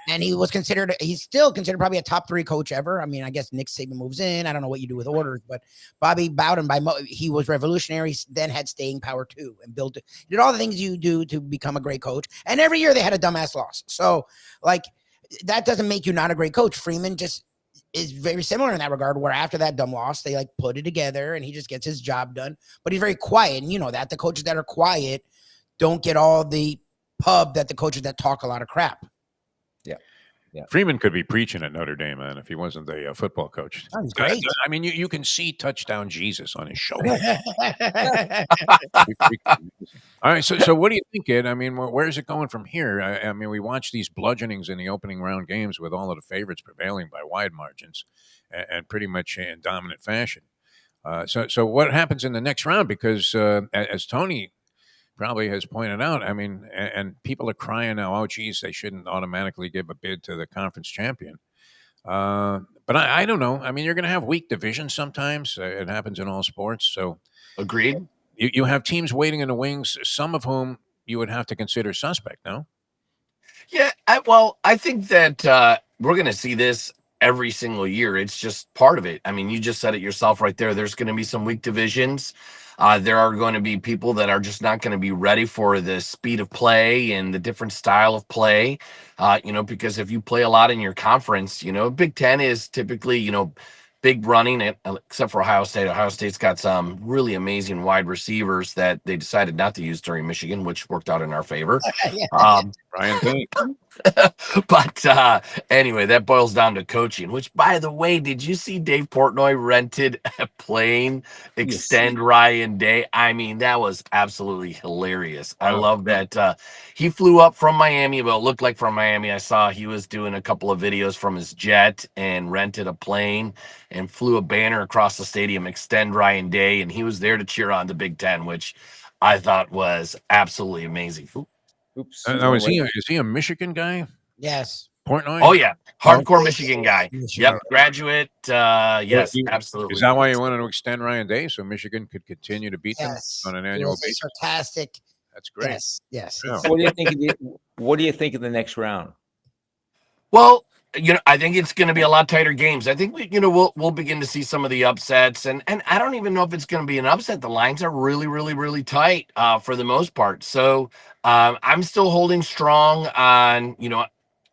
and he was considered. He's still considered probably a top 3 coach ever. I mean, I guess Nick Saban moves in. I don't know what you do with orders, but Bobby Bowden, he was revolutionary. Then had staying power too, and built. He did all the things you do to become a great coach. And every year they had a dumbass loss. So, like, that doesn't make you not a great coach. Freeman just is very similar in that regard, where after that dumb loss, they like put it together and he just gets his job done. But he's very quiet. And you know that the coaches that are quiet don't get all the pub that the coaches that talk a lot of crap. Freeman could be preaching at Notre Dame, man, if he wasn't the football coach. That was great. I mean, you can see touchdown Jesus on his shoulder. All right, so what do you think, Ed? I mean, where's it going from here? I mean, we watched these bludgeonings in the opening round games with all of the favorites prevailing by wide margins and pretty much in dominant fashion. So what happens in the next round? Because as Tony probably has pointed out, I mean, and people are crying now, oh, geez, they shouldn't automatically give a bid to the conference champion. But I don't know. I mean, you're going to have weak divisions sometimes. It happens in all sports. So Agreed. you have teams waiting in the wings, some of whom you would have to consider suspect, no? Yeah, I think that we're going to see this every single year. It's just part of it. I mean, you just said it yourself right there. There's going to be some weak divisions. There are going to be people that are just not going to be ready for the speed of play and the different style of play. Because if you play a lot in your conference, Big Ten is typically, big running, except for Ohio State. Ohio State's got some really amazing wide receivers that they decided not to use during Michigan, which worked out in our favor. Brian Payne. But anyway, that boils down to coaching, which, by the way, did you see Dave Portnoy rented a plane, extend Ryan Day? I mean, that was absolutely hilarious. I love that. He flew up from Miami, well, it looked like from Miami. I saw he was doing a couple of videos from his jet and rented a plane and flew a banner across the stadium, extend Ryan Day, and he was there to cheer on the Big Ten, which I thought was absolutely amazing. Oops. Now, is he a Michigan guy? Yes. Portnoy? Oh, yeah. Hardcore Michigan guy. Michigan. Yep. Graduate. Yes, absolutely. Is that why you wanted to extend Ryan Day so Michigan could continue to beat Yes. them on an annual basis? Fantastic. That's great. Yes. Yeah. What do you think? What do you think of the next round? Well, I think it's going to be a lot tighter games. I think we'll begin to see some of the upsets, and I don't even know if it's going to be an upset. The lines are really, really, really tight for the most part. So I'm still holding strong on.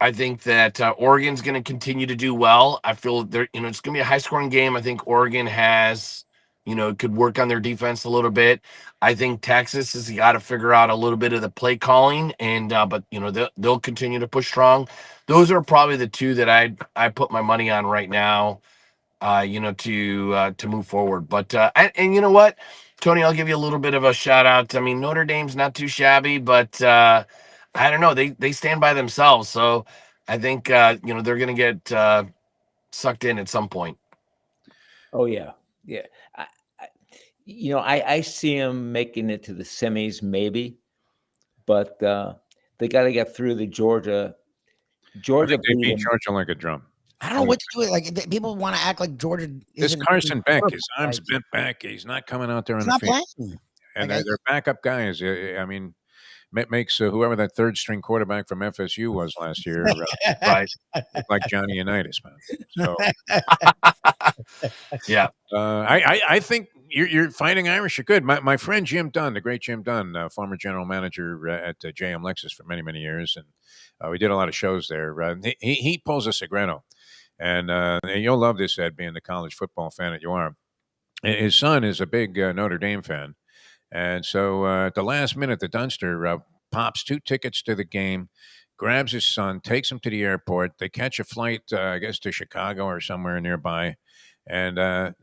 I think that Oregon's going to continue to do well. I feel it's going to be a high scoring game. I think Oregon has could work on their defense a little bit. I think Texas has got to figure out a little bit of the play calling, and but they'll continue to push strong. Those are probably the two that I put my money on right now. To move forward. But and you know what, Tony, I'll give you a little bit of a shout out. I mean, Notre Dame's not too shabby, but I don't know. They stand by themselves, so I think they're going to get sucked in at some point. Oh yeah, yeah. I see them making it to the semis, maybe, but they got to get through the Georgia. I think they beat Georgia like a drum. I don't know what to do. Like people want to act like Georgia. This Carson Beck, his arms bent back. He's not coming out there on the field. And their backup guys. I mean, makes whoever that third string quarterback from FSU was last year, right? Like Johnny Unitas, man. So, yeah. I think you're fighting Irish. You're good. My friend Jim Dunn, the great Jim Dunn, former general manager at JM Lexus for many, many years, and we did a lot of shows there. He pulls a Segreto. And you'll love this, Ed, being the college football fan that you are. His son is a big Notre Dame fan. And so at the last minute, the Dunster pops 2 tickets to the game, grabs his son, takes him to the airport. They catch a flight, I guess, to Chicago or somewhere nearby, and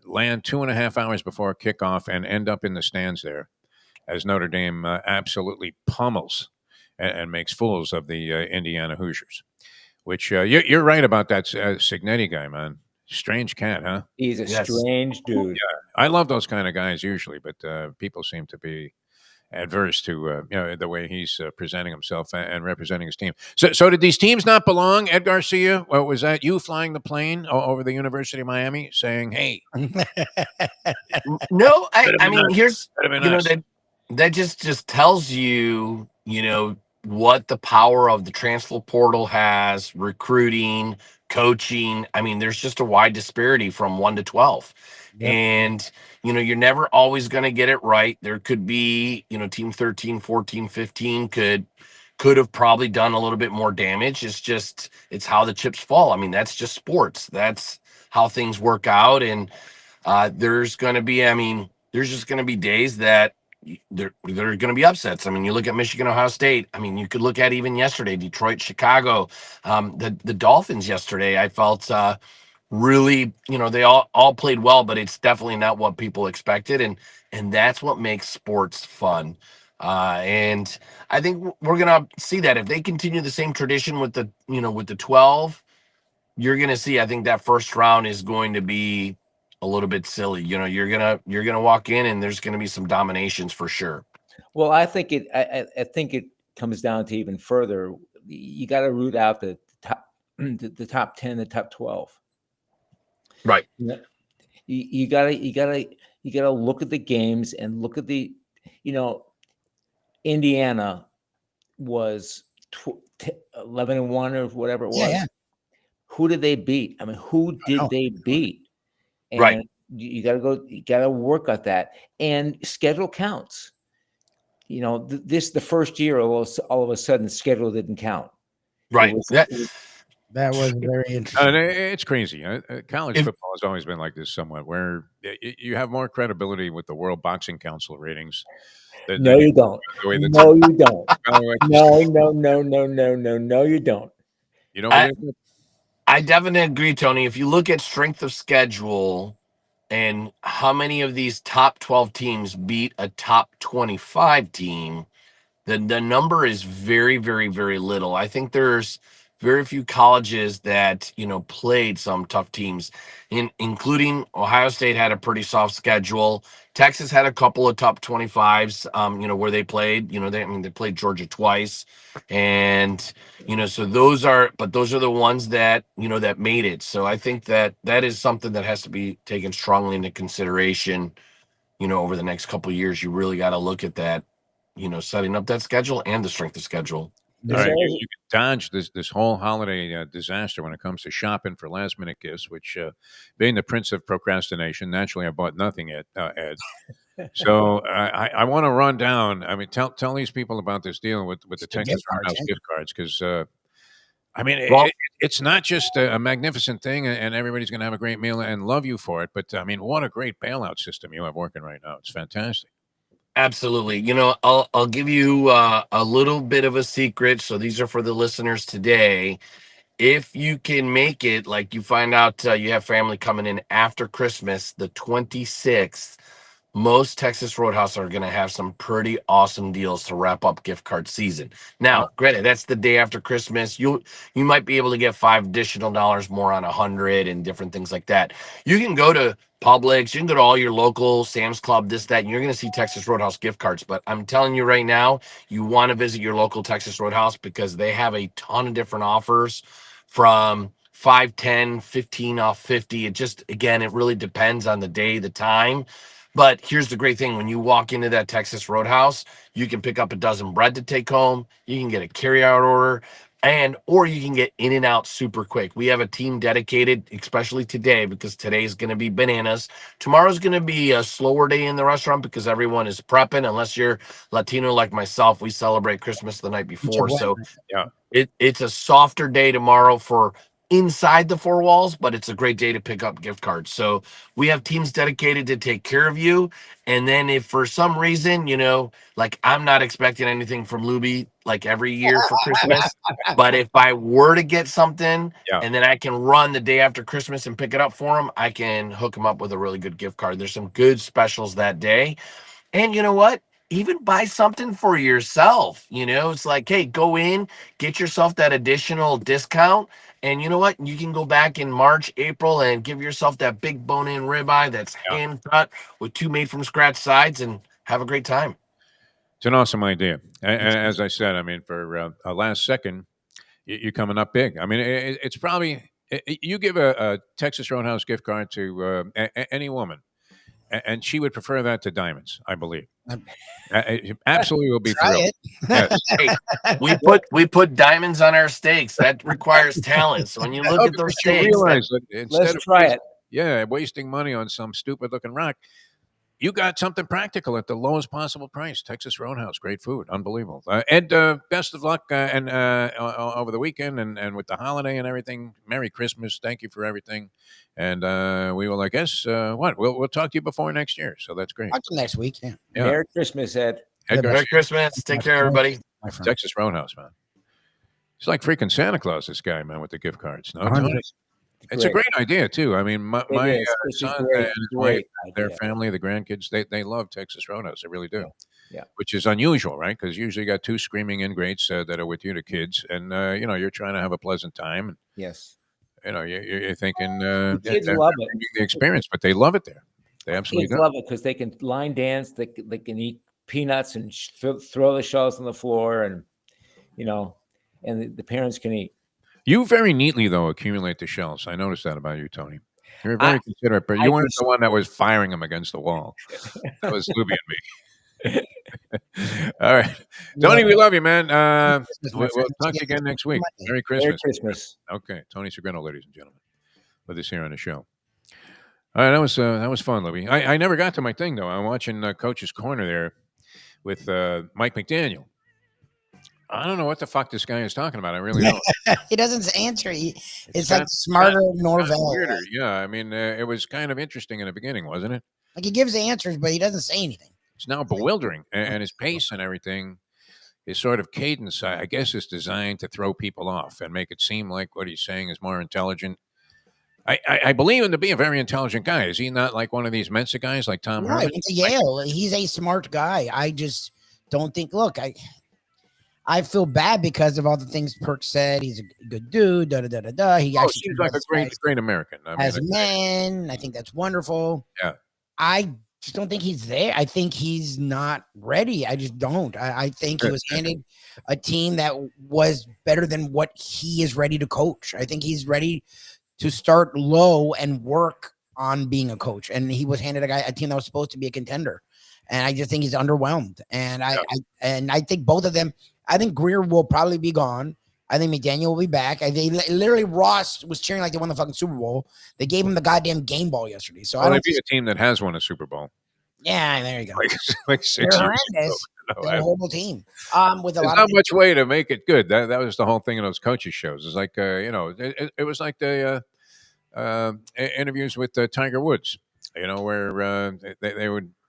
land 2.5 hours before kickoff and end up in the stands there as Notre Dame absolutely pummels and makes fools of the Indiana Hoosiers. Which you're right about that Signetti guy, man. Strange cat, huh? He's a strange dude. Yeah, I love those kind of guys usually, but people seem to be adverse to the way he's presenting himself and representing his team. So did these teams not belong? Ed Garcia, well, was that you flying the plane over the University of Miami, saying, "Hey"? No, I mean, here's that just tells you, what the power of the transfer portal has, recruiting, coaching. I mean, there's just a wide disparity from 1 to 12. Yep. And, you're never always going to get it right. There could be, team 13, 14, 15 could have probably done a little bit more damage. It's how the chips fall. I mean, that's just sports. That's how things work out. And there's just going to be days that there are going to be upsets. I mean, you look at Michigan, Ohio State. I mean, you could look at even yesterday, Detroit, Chicago, the Dolphins yesterday. I felt really, they all played well, but it's definitely not what people expected, and that's what makes sports fun. And I think we're going to see that if they continue the same tradition with the 12, you're going to see. I think that first round is going to be a little bit silly. You're gonna walk in and there's gonna be some dominations for sure. Well, I think it comes down to even further. You got to root out the top 10, the top 12. Right. You gotta look at the games and look at the, Indiana was 11-1 or whatever it was. Yeah. Who did they beat? I mean, who did they beat? And right. You got to work at that, and schedule counts. The first year, all of a sudden, schedule didn't count. Right. That was very interesting. It's crazy. College football has always been like this somewhat, where you have more credibility with the World Boxing Council ratings. No, you don't. No, you don't. No, you don't. You know. I definitely agree, Tony. If you look at strength of schedule and how many of these top 12 teams beat a top 25 team, the number is very, very, very little. I think there's very few colleges that, played some tough teams, including Ohio State had a pretty soft schedule. Texas had a couple of top 25s, where they played, they played Georgia twice. And, so those are the ones that, that made it. So I think that is something that has to be taken strongly into consideration, over the next couple of years. You really got to look at that, setting up that schedule and the strength of schedule. All right, you can dodge this whole holiday disaster when it comes to shopping for last minute gifts, which being the prince of procrastination, naturally I bought nothing yet, Ed. So I want to run down. I mean, tell these people about this deal with the Texas Roadhouse gift cards, because I mean, Well, it's not just a magnificent thing, and everybody's going to have a great meal and love you for it. But I mean, what a great bailout system you have working right now. It's fantastic. absolutely. I'll give you a little bit of a secret. So these are for the listeners today. If you can make it, like you find out you have family coming in after Christmas, the 26th, most Texas Roadhouse are going to have some pretty awesome deals to wrap up gift card season. Now, granted, that's the day after Christmas. You might be able to get $5 additional more on 100 and different things like that. You can go to Publix, you can go to all your local Sam's Club, this, that, and you're going to see Texas Roadhouse gift cards. But I'm telling you right now, you want to visit your local Texas Roadhouse because they have a ton of different offers from 5, 10, 15 off 50. It just, again, it really depends on the day, the time. But here's the great thing. When you walk into that Texas Roadhouse, you can pick up a dozen bread to take home. You can get a carryout order or you can get in and out super quick. We have a team dedicated, especially today, because today's going to be bananas. Tomorrow's going to be a slower day in the restaurant because everyone is prepping. Unless you're Latino like myself, we celebrate Christmas the night before. So Yeah. It's a softer day tomorrow for inside the four walls, but it's a great day to pick up gift cards. So we have teams dedicated to take care of you. And then if for some reason, like I'm not expecting anything from Lubie like every year for Christmas, but if I were to get something and then I can run the day after Christmas and pick it up for him, I can hook him up with a really good gift card. There's some good specials that day. And you know what? Even buy something for yourself. It's like, hey, go in, get yourself that additional discount. And you know what? You can go back in March, April, and give yourself that big bone-in ribeye that's hand cut with 2 made from scratch sides and have a great time. It's an awesome idea. And as I said, I mean, for a last second, you're coming up big. I mean, it's probably you give a Texas Roadhouse gift card to any woman, and she would prefer that to diamonds, I believe. Absolutely will be thrilled. Yes. Hey, we put diamonds on our steaks. That requires talent. So when you look at those steaks, instead of try it. Yeah, wasting money on some stupid looking rock, you got something practical at the lowest possible price. Texas Roadhouse, great food, unbelievable. Ed, best of luck and over the weekend and with the holiday and everything. Merry Christmas! Thank you for everything, and we will, I guess, we'll talk to you before next year. So that's great. Talk to you next week. Yeah. Merry Christmas, Ed. Merry Christmas. Take care, everybody. Texas Roadhouse, man. It's like freaking Santa Claus, this guy, man, with the gift cards. No, it's a great idea too. I mean, my son and their family, the grandkids, they love Texas Roadhouse. They really do. Yeah. Which is unusual, right? Because usually you got 2 screaming ingrates that are with you, the kids, and you're trying to have a pleasant time. And, yes. You're thinking the kids love it. The experience, but they love it there. They absolutely kids love it because they can line dance. They can eat peanuts and throw the shells on the floor, and and the parents can eat. You very neatly, though, accumulate the shells. I noticed that about you, Tony. You're very considerate, but you weren't the one that was firing them against the wall. That was Lubie and me. All right. Tony, we love you, man. We'll talk to you again next week. Merry Christmas. Merry Christmas. Okay. Tony Segreto, ladies and gentlemen, with us here on the show. All right. That was fun, Lubie. I never got to my thing, though. I'm watching Coach's Corner there with Mike McDaniel. I don't know what the fuck this guy is talking about. I really don't. He doesn't answer. It's like smarter Norvell. Weirder. Yeah, I mean, it was kind of interesting in the beginning, wasn't it? Like he gives the answers, but he doesn't say anything. It's now bewildering, and his pace and everything, his sort of cadence, I guess, is designed to throw people off and make it seem like what he's saying is more intelligent. I believe him to be a very intelligent guy. Is he not like one of these Mensa guys like Tom Herman? Right, it's Yale. He's a smart guy. I just don't think. Look, I feel bad because of all the things Perk said. He's a good dude. Da da da da da. He actually seems like a great American. As a man, I think that's wonderful. Yeah. I just don't think he's there. I think he's not ready. I just don't. I think he was handed a team that was better than what he is ready to coach. I think he's ready to start low and work on being a coach. And he was handed a team that was supposed to be a contender. And I just think he's underwhelmed. And I think both of them. I think Greer will probably be gone. I think McDaniel will be back. Literally, Ross was cheering like they won the fucking Super Bowl. They gave him the goddamn game ball yesterday. So I don't be a team that has won a Super Bowl. Yeah, there you go. Like 6 years ago. They had a horrible team. With a There's lot not of much way to make it good. That was the whole thing in those coaches shows. It's like it was like the interviews with Tiger Woods. Where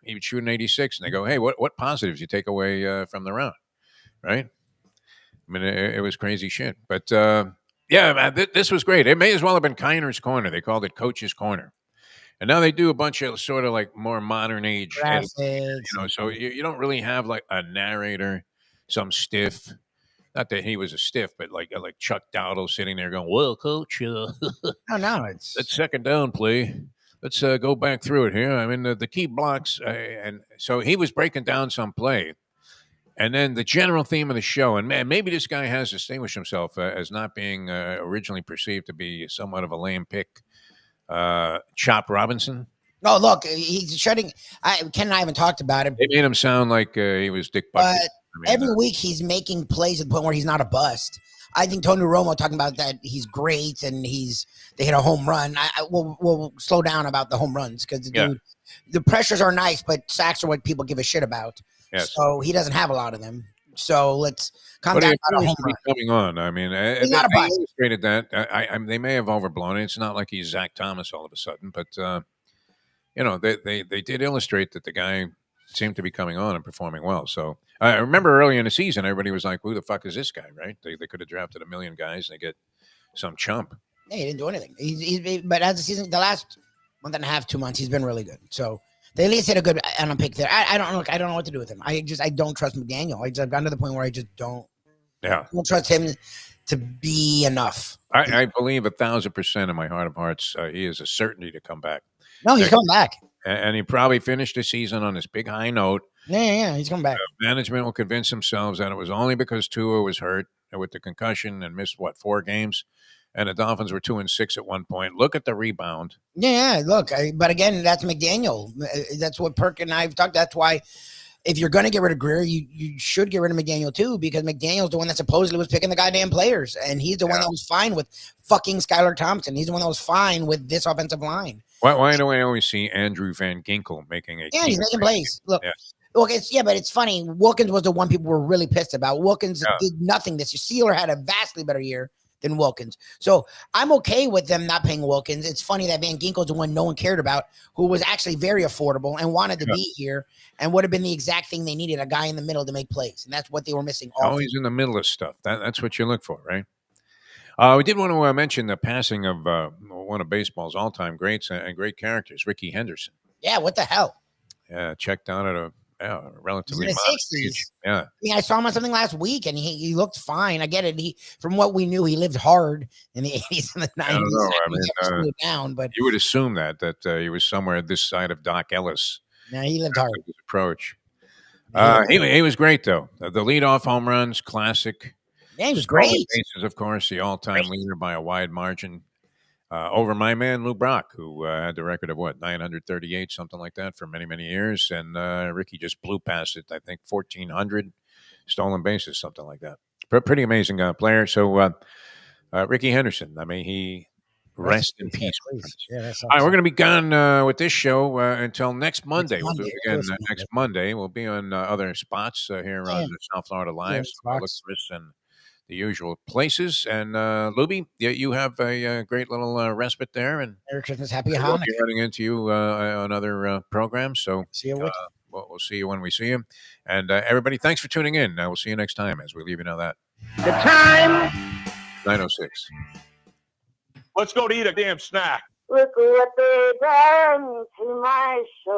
he would shoot an 86, and they go, "Hey, what positives you take away from the round?" Right? I mean, it was crazy shit. But yeah, man, this was great. It may as well have been Kiner's Corner. They called it Coach's Corner. And now they do a bunch of sort of like more modern age editing, graphics. so you don't really have like a narrator, some stiff. Not that he was a stiff, but like Chuck Dowdle sitting there going, "Well, coach, No, that it's second down play. Let's go back through it here. I mean, the key blocks." And so he was breaking down some play. And then the general theme of the show, and man, maybe this guy has distinguished himself as not being originally perceived to be somewhat of a lame pick. Chop Robinson. no. Look, he's shutting. Ken and I haven't talked about it, They made him sound like he was Dick Bucket. but every week he's making plays at the point where he's not a bust. I think Tony Romo talking about that he's great and they hit a home run. We'll slow down about the home runs because dude, the pressures are nice, but sacks are what people give a shit about. Yes. So he doesn't have a lot of them. So let's calm But down it about a appears home to be run. coming on. I mean, He's not a they bust. illustrated that. They may have overblown it. It's not like he's Zach Thomas all of a sudden, but they did illustrate that the guy seemed to be coming on and performing well. So I remember early in the season, everybody was like, "Who the fuck is this guy?" Right? They could have drafted a million guys and they get some chump. Yeah, he didn't do anything. But as the season, the last month and a half, 2 months, he's been really good. So they at least hit a good on a pick there. I don't know what to do with him. I don't trust McDaniel. I've gotten to the point where I just don't trust him to be enough. I believe 1,000% in my heart of hearts he is a certainty to come back. No, he's coming back. And he probably finished the season on this big high note. Yeah, he's coming back. Management will convince themselves that it was only because Tua was hurt with the concussion and missed 4 games, and the Dolphins were 2-6 at one point. Look at the rebound. Yeah, look, but again, that's McDaniel. That's what Perk and I've talked. That's why if you're going to get rid of Greer, you should get rid of McDaniel too, because McDaniel's the one that supposedly was picking the goddamn players, and he's the one that was fine with fucking Skylar Thompson. He's the one that was fine with this offensive line. Why do I always see Andrew Van Ginkel making a? Yeah, he's making plays. Look. Look, but it's funny. Wilkins was the one people were really pissed about. Wilkins did nothing this year. Sealer had a vastly better year than Wilkins. So I'm okay with them not paying Wilkins. It's funny that Van Ginkel's the one no one cared about, who was actually very affordable and wanted to be here and would have been the exact thing they needed, a guy in the middle to make plays. And that's what they were missing. Always in the middle of stuff. That's what you look for, right? We did want to mention the passing of one of baseball's all-time greats and great characters, Ricky Henderson. Yeah, what the hell? Yeah, checked down at a relatively He's in modest his 60s. age. Yeah. I mean, I saw him on something last week, and he looked fine. I get it. From what we knew, he lived hard in the 80s and the 90s. I don't know. I He mean, never slowed down, but you would assume that he was somewhere this side of Doc Ellis. no, he lived hard. His approach. He was great though. The leadoff home runs, classic. Yeah, he was Stolen great. bases, of course, the all-time leader by a wide margin. Over my man Lou Brock, who had the record of 938, something like that, for many, many years, and Ricky just blew past it. I think 1,400 stolen bases, something like that. Pretty amazing player. So Ricky Henderson, I mean, he rest in peace. Yeah, All right, we're going to be gone with this show until next Monday. We'll do it again Monday. next Monday. We'll be on other spots here on South Florida Live. So look for us and the usual places. And Lubie, you have a great little respite there, and Merry Christmas, Happy we'll Hanukkah. be running into you on other programs. So See you. we'll see you when we see you. And everybody, thanks for tuning in. We'll see you next time as we leave you know that. The time. 9:06. Let's go to eat a damn snack. Look what they done to my soul.